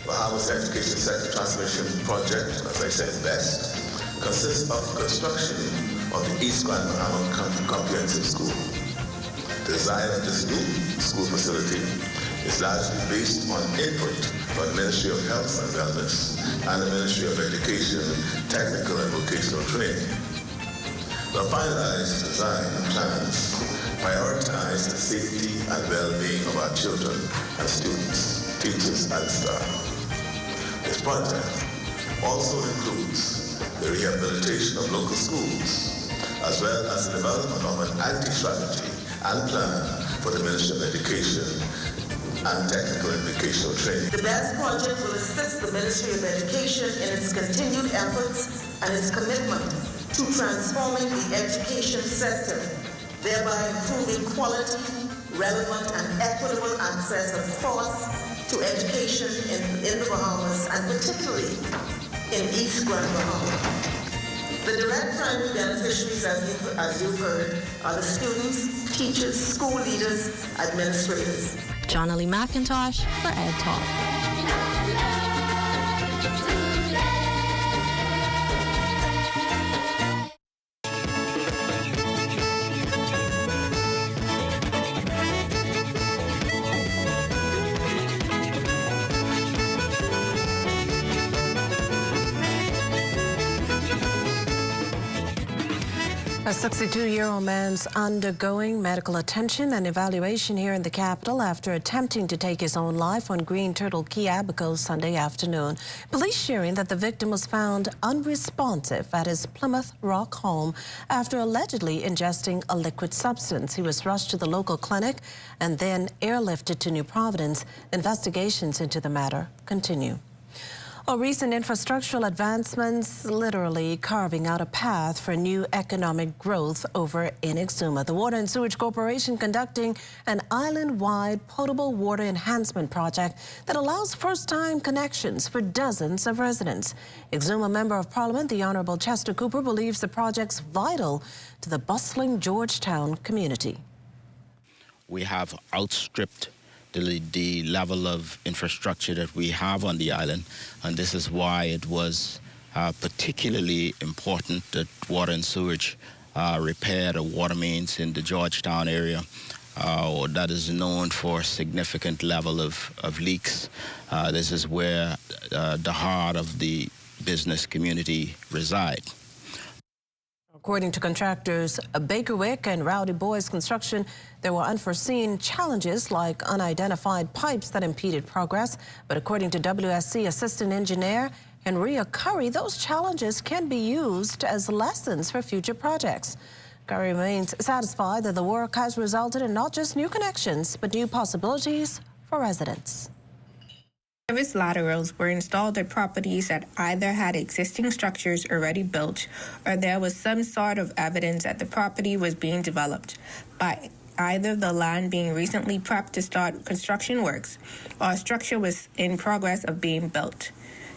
Bahamas Education Sector Transformation Project, as I said, BEST, consists of construction of the East Grand Bahama Comprehensive School. The design of this new school facility is largely based on input from the Ministry of Health and Wellness and the Ministry of Education, Technical and Vocational Training. The finalized design plans prioritize the safety and well-being of our children and students, teachers and staff. This project also includes the rehabilitation of local schools, as well as the development of an anti-strategy and plan for the Ministry of Education and Technical and Vocational Training. The BEST project will assist the Ministry of Education in its continued efforts and its commitment to transforming the education sector, thereby improving quality, relevant and equitable access across to education in the Bahamas, and particularly in East Grand Bahama. The direct primary beneficiaries, as you've heard, are the students, teachers, school leaders, administrators. Jonalie McIntosh for Ed Talk. A 62-year-old man's undergoing medical attention and evaluation here in the capital after attempting to take his own life on Green Turtle Key, Abaco, Sunday afternoon. Police sharing that the victim was found unresponsive at his Plymouth Rock home after allegedly ingesting a liquid substance. He was rushed to the local clinic and then airlifted to New Providence. Investigations into the matter continue. Recent infrastructural advancements literally carving out a path for new economic growth over in Exuma. The Water and Sewage Corporation conducting an island-wide potable water enhancement project that allows first-time connections for dozens of residents. Exuma Member of Parliament, the Honourable Chester Cooper, believes the project's vital to the bustling Georgetown community. We have outstripped the level of infrastructure that we have on the island, and this is why it was particularly important that water and sewage repair the water mains in the Georgetown area that is known for significant level of leaks. This is where the heart of the business community reside. According to contractors Bakerwick and Rowdy Boys Construction, there were unforeseen challenges like unidentified pipes that impeded progress. But according to WSC Assistant Engineer Henria Curry, those challenges can be used as lessons for future projects. Curry remains satisfied that the work has resulted in not just new connections, but new possibilities for residents. Service laterals were installed at properties that either had existing structures already built or there was some sort of evidence that the property was being developed by either the land being recently prepped to start construction works or a structure was in progress of being built.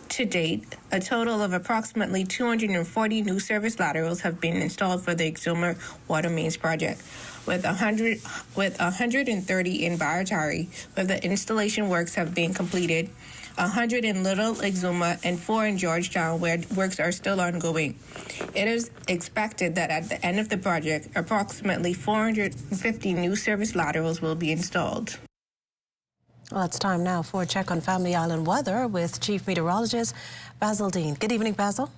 To date, a total of approximately 240 new service laterals have been installed for the Exuma Water Mains project, with 130 in Baratari, where the installation works have been completed, 100 in Little Exuma, and 4 in Georgetown, where works are still ongoing. It is expected that at the end of the project, approximately 450 new service laterals will be installed. Well, it's time now for a check on Family Island weather with Chief Meteorologist Basil Dean. Good evening, Basil.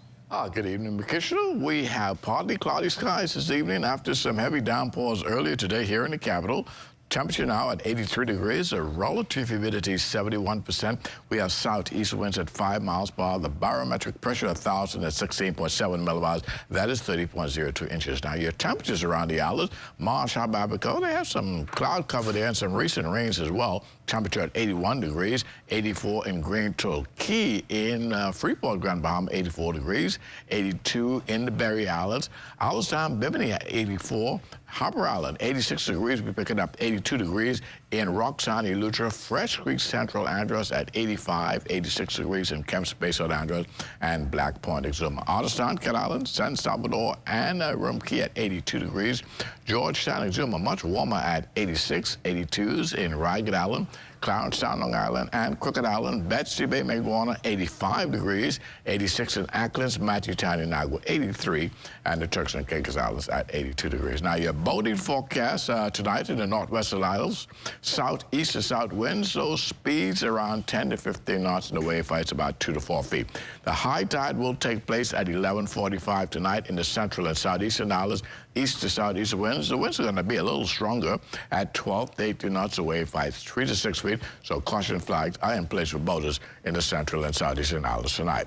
Good evening, Makishna. We have partly cloudy skies this evening after some heavy downpours earlier today here in the capital. Temperature now at 83 degrees, a relative humidity 71%. We have southeast winds at 5 miles per hour. The barometric pressure 1,000 at 16.7 millibars. That is 30.02 inches. Now your temperatures around the island, Marsh, Hababico, they have some cloud cover there and some recent rains as well. Temperature at 81 degrees, 84 in Green Turkey. In Freeport, Grand Bahama, 84 degrees, 82 in the Berry Islands. Allenstown, Bimini at 84. Harper Island, 86 degrees. We're picking up 82 degrees in Roxanne, Eleuthera. Fresh Creek, Central Andros at 85, 86 degrees in Kemps Bay, South Andros, and Black Point, Exuma. Otterstown, Cat Island, San Salvador, and Rumkey at 82 degrees. Georgetown, Exuma, much warmer at 86, 82s in Ragged Island. Clarence-Town, Long Island, and Crooked Island. Betsy Bay, Maguana, 85 degrees. 86 in Acklands, Matthewtown, and Nagua, 83. And the Turks and Caicos Islands at 82 degrees. Now, your boating forecast tonight in the northwestern isles. Southeast to south winds, those speeds around 10 to 15 knots, and the wave height's about 2 to 4 feet. The high tide will take place at 11:45 tonight in the central and southeastern islands. East to southeast winds. The winds are going to be a little stronger at 12 to 18 knots. The wave height 3 to 6 feet. So caution flags are in place for boaters in the central and southeastern islands tonight.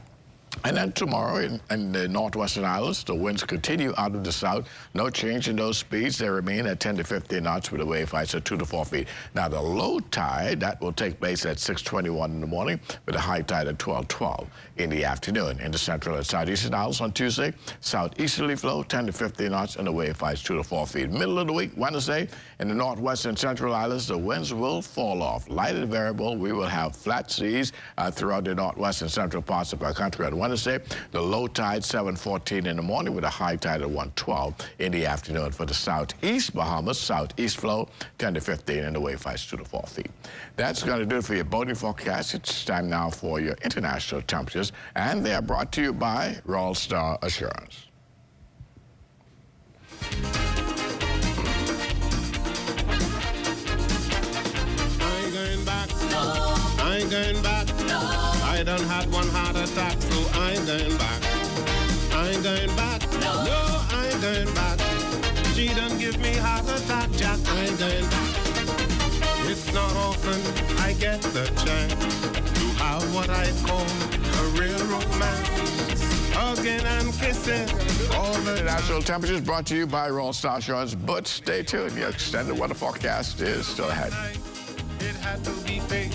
And then tomorrow in the northwestern islands, the winds continue out of the south. No change in those speeds. They remain at 10 to 15 knots with the wave heights at 2 to 4 feet. Now, the low tide, that will take place at 6:21 in the morning with a high tide at 12:12 in the afternoon. In the central and southeastern islands on Tuesday, southeasterly flow 10 to 15 knots and the wave heights 2 to 4 feet. Middle of the week, Wednesday, in the northwest and central islands, the winds will fall off. Light and variable. We will have flat seas throughout the northwest and central parts of our country on Wednesday. The low tide 7:14 in the morning with a high tide at 1:12 in the afternoon. For the southeast Bahamas, southeast flow 10 to 15 and the wave heights 2 to 4 feet. That's going to do it for your boating forecast. It's time now for your international temperatures, and they are brought to you by Royal Star Assurance. I ain't going back. No. I ain't going back. No. I done had one heart attack, so I ain't going back. I ain't going back. No, I ain't going back. She done give me heart attack, Jack. I ain't going back. It's not often I get the chance to have what I call a real romance. Hugging and kissing all the National temperatures brought to you by Royal Star Assurance. But stay tuned. Your extended weather forecast is still ahead. It had to be fake.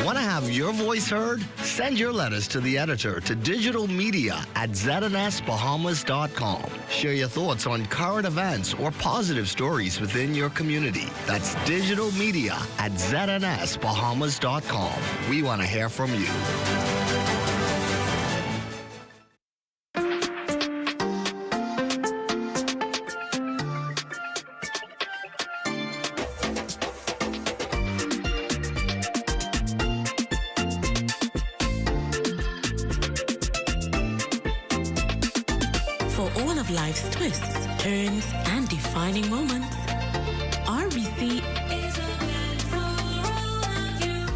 Want to have your voice heard? Send your letters to the editor to digitalmedia@znsbahamas.com. Share your thoughts on current events or positive stories within your community. That's digitalmedia@znsbahamas.com. We want to hear from you. Life's twists, turns, and defining moments. RBC is a plan for all of you.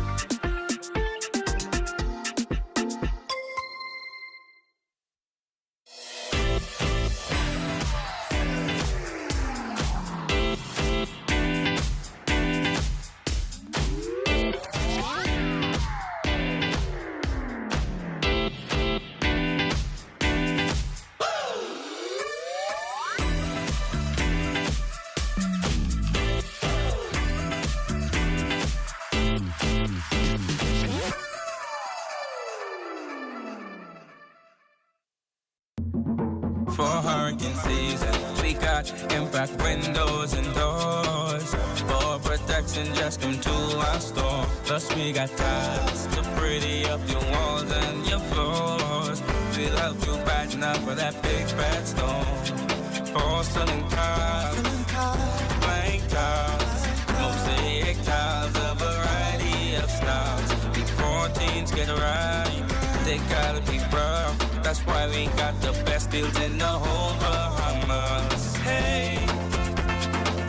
For hurricane season, we got impact windows and doors. For protection, just come to our store. Plus we got tiles to pretty up your walls and your floors. We'll help you brighten up for that big bad storm. Porcelain tiles, blank tiles, mosaic tiles, a variety of styles. Before teens get right, they gotta be rough. That's why we got the best deals in the whole Bahamas. Hey,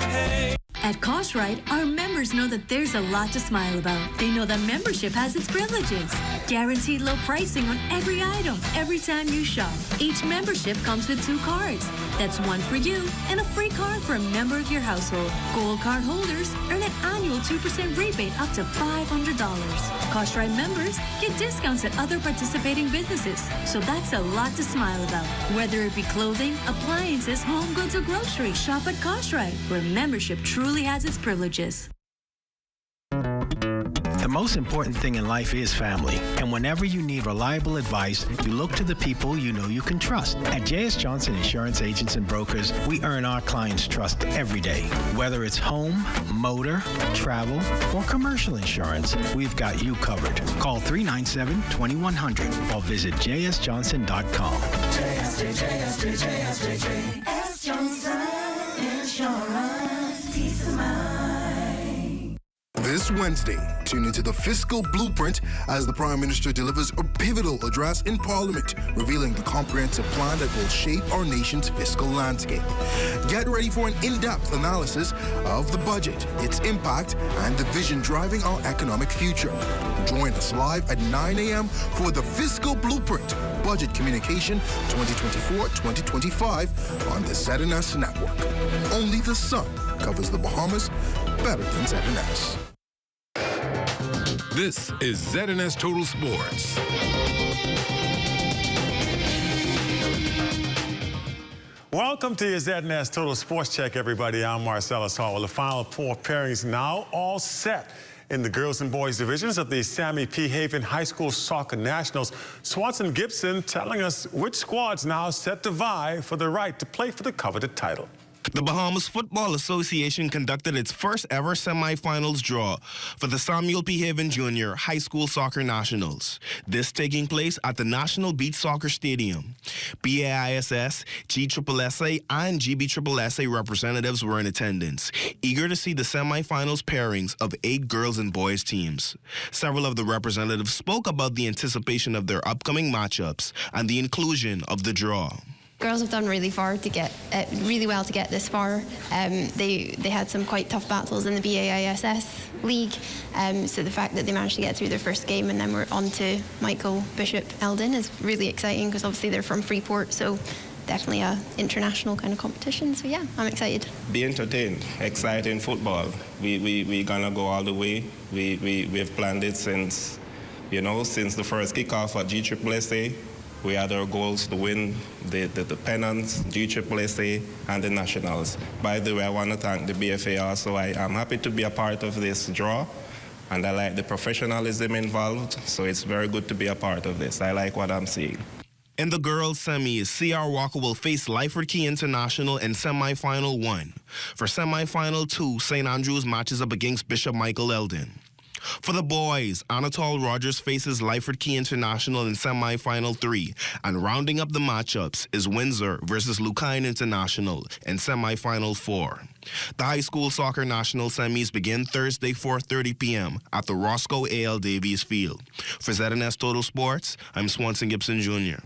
hey. At Cartwright, our members know that there's a lot to smile about. They know that membership has its privileges. Guaranteed low pricing on every item, every time you shop. Each membership comes with 2 cards. That's one for you and a free card for a member of your household. Gold card holders earn an annual 2% rebate up to $500. Cartwright members get discounts at other participating businesses. So that's a lot to smile about. Whether it be clothing, appliances, home goods, or groceries, shop at Cartwright, where membership truly has its privileges. The most important thing in life is family. And whenever you need reliable advice, you look to the people you know you can trust. At J.S. Johnson Insurance Agents and Brokers, we earn our clients' trust every day. Whether it's home, motor, travel, or commercial insurance, we've got you covered. Call 397-2100 or visit jsjohnson.com. JS Johnson Insurance, peace of mind. This Wednesday, tune into the Fiscal Blueprint as the Prime Minister delivers a pivotal address in Parliament, revealing the comprehensive plan that will shape our nation's fiscal landscape. Get ready for an in-depth analysis of the budget, its impact, and the vision driving our economic future. Join us live at 9 a.m. for the Fiscal Blueprint, Budget Communication 2024-2025 on the ZNS Network. Only the sun covers the Bahamas better than ZNS. This is ZNS Total Sports. Welcome to your ZNS Total Sports Check, everybody. I'm Marcellus Hall. With the final 4 pairings now all set in the girls and boys divisions of the Sammy P. Haven High School Soccer Nationals. Swanson Gibson telling us which squad's now set to vie for the right to play for the coveted title. The Bahamas Football Association conducted its first ever semifinals draw for the Samuel P. Haven Jr. High School Soccer Nationals. This taking place at the National Beach Soccer Stadium. BAISS, GSSA, and GBSSA representatives were in attendance, eager to see the semifinals pairings of 8 girls and boys teams. Several of the representatives spoke about the anticipation of their upcoming matchups and the inclusion of the draw. Girls have done really well to get this far. They had some quite tough battles in the BAISS league. So the fact that they managed to get through their first game and then we're on to Michael Bishop Eldon is really exciting because obviously they're from Freeport, so definitely a international kind of competition. So yeah, I'm excited. Be entertained, exciting football. We gonna go all the way. We've planned it since the first kickoff at GSSA. We had our goals to win the pennants, GSSA, and the nationals. By the way, I want to thank the BFA also. I am happy to be a part of this draw, and I like the professionalism involved, so it's very good to be a part of this. I like what I'm seeing. In the girls' semis, C.R. Walker will face Lyford Key International in semifinal 1. For semifinal 2, St. Andrews matches up against Bishop Michael Eldon. For the boys, Anatole Rogers faces Lyford Key International in semifinal 3, and rounding up the matchups is Windsor versus Lucine International in semifinal 4. The high school soccer national semis begin Thursday, 4:30 p.m. at the Roscoe A.L. Davies Field. For ZNS Total Sports, I'm Swanson Gibson Jr.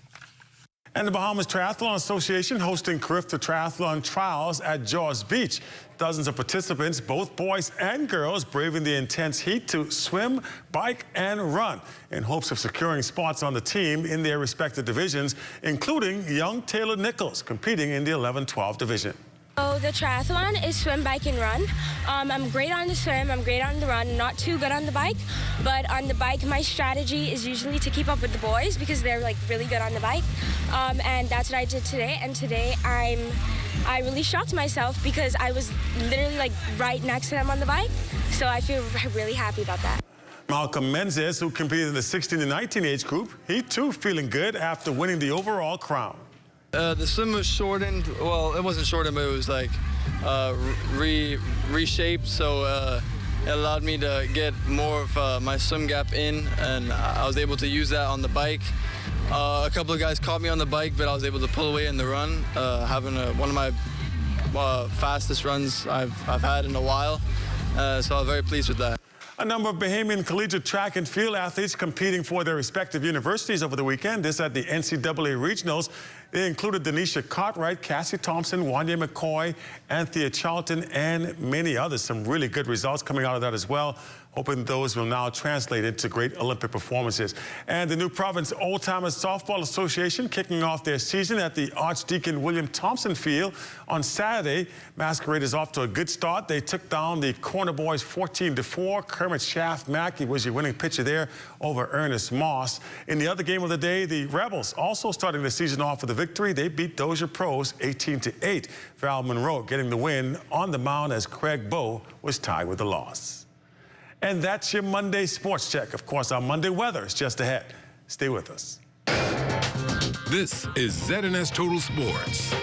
And the Bahamas Triathlon Association hosting Carifta Triathlon Trials at Jaws Beach. Dozens of participants, both boys and girls, braving the intense heat to swim, bike, and run in hopes of securing spots on the team in their respective divisions, including young Taylor Nichols competing in the 11-12 division. So the triathlon is swim, bike, and run. I'm great on the swim, I'm great on the run, not too good on the bike. But on the bike, my strategy is usually to keep up with the boys because they're really good on the bike. And that's what I did today. And today I really shocked myself because I was literally right next to them on the bike. So I feel really happy about that. Malcolm Menzies, who competed in the 16 to 19 age group, he too feeling good after winning the overall crown. The swim was shortened. Well, it wasn't shortened, but it was reshaped. So it allowed me to get more of my swim gap in, and I was able to use that on the bike. A couple of guys caught me on the bike, but I was able to pull away in the run, having one of my fastest runs I've had in a while. So I'm very pleased with that. A number of Bahamian collegiate track and field athletes competing for their respective universities over the weekend. This at the NCAA Regionals. They included Denisha Cartwright, Cassie Thompson, Wanya McCoy, Anthea Charlton, and many others. Some really good results coming out of that as well. Hoping those will now translate into great Olympic performances. And the New Province Old Timers Softball Association kicking off their season at the Archdeacon William Thompson Field on Saturday. Masquerade is off to a good start. They took down the Corner Boys 14-4. Kermit Shaft Mackey was your winning pitcher there over Ernest Moss. In the other game of the day, the Rebels also starting the season off with a victory. They beat Dozier Pros 18-8. Val Monroe getting the win on the mound as Craig Bowe was tied with the loss. And that's your Monday Sports Check. Of course, our Monday weather is just ahead. Stay with us. This is ZNS Total Sports.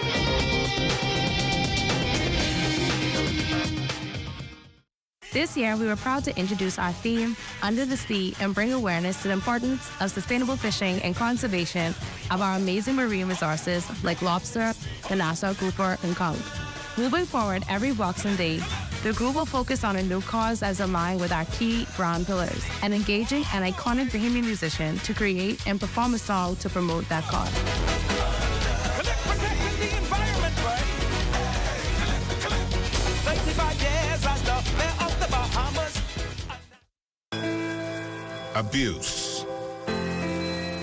This year, we were proud to introduce our theme, Under the Sea, and bring awareness to the importance of sustainable fishing and conservation of our amazing marine resources like lobster, the Nassau grouper, and conch. Moving forward every Boxing Day, the group will focus on a new cause as aligned with our key brand pillars and engaging an iconic Bahamian musician to create and perform a song to promote that cause. Abuse,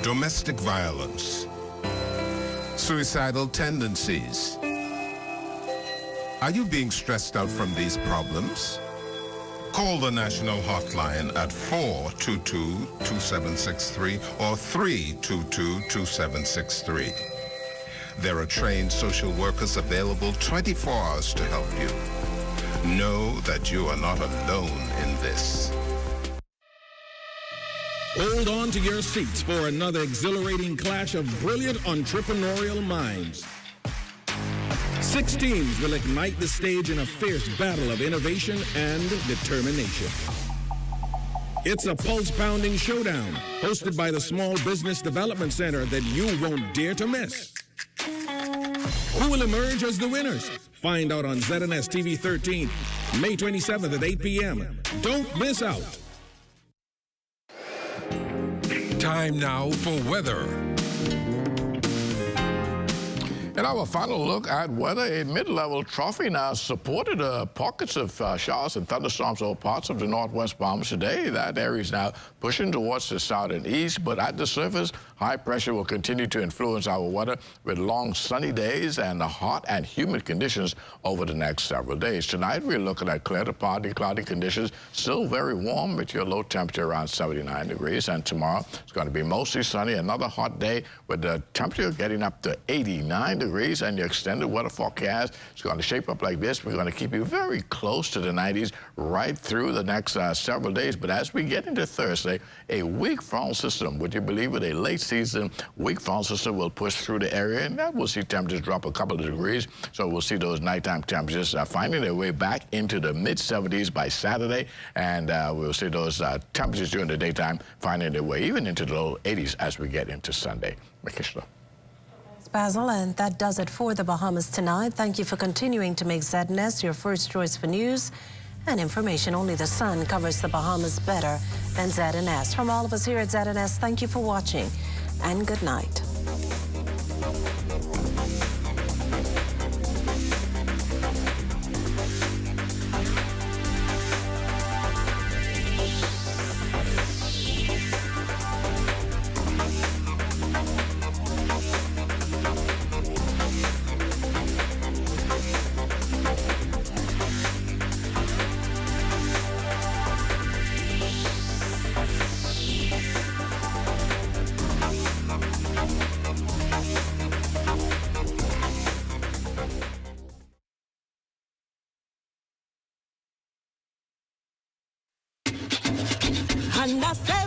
domestic violence, suicidal tendencies. Are you being stressed out from these problems? Call the national hotline at 422-2763 or 322-2763. There are trained social workers available 24 hours to help you. Know that you are not alone in this. Hold on to your seats for another exhilarating clash of brilliant entrepreneurial minds. 6 teams will ignite the stage in a fierce battle of innovation and determination. It's a pulse-pounding showdown hosted by the Small Business Development Center that you won't dare to miss. Who will emerge as the winners? Find out on ZNS TV 13, May 27th at 8 p.m. Don't miss out. Time now for weather. In our final look at weather, a mid-level trophy now supported pockets of showers and thunderstorms over parts of the northwest Bahamas today. That area is now pushing towards the south and east, but at the surface, high pressure will continue to influence our weather with long sunny days and hot and humid conditions over the next several days. Tonight, we're looking at clear to partly cloudy conditions, still very warm with your low temperature around 79 degrees. And tomorrow, it's going to be mostly sunny, another hot day with the temperature getting up to 89 degrees, and your extended weather forecast is going to shape up like this. We're going to keep you very close to the 90s right through the next several days. But as we get into Thursday, a weak frontal system, would you believe it, a late season weak frontal system will push through the area, and that will see temperatures drop a couple of degrees. So we'll see those nighttime temperatures finding their way back into the mid-70s by Saturday, and we'll see those temperatures during the daytime finding their way even into the low 80s as we get into Sunday. Makishla. Basil, and that does it for the Bahamas tonight. Thank you for continuing to make ZNS your first choice for news and information. Only the sun covers the Bahamas better than ZNS. From all of us here at ZNS, thank you for watching and good night. And I say,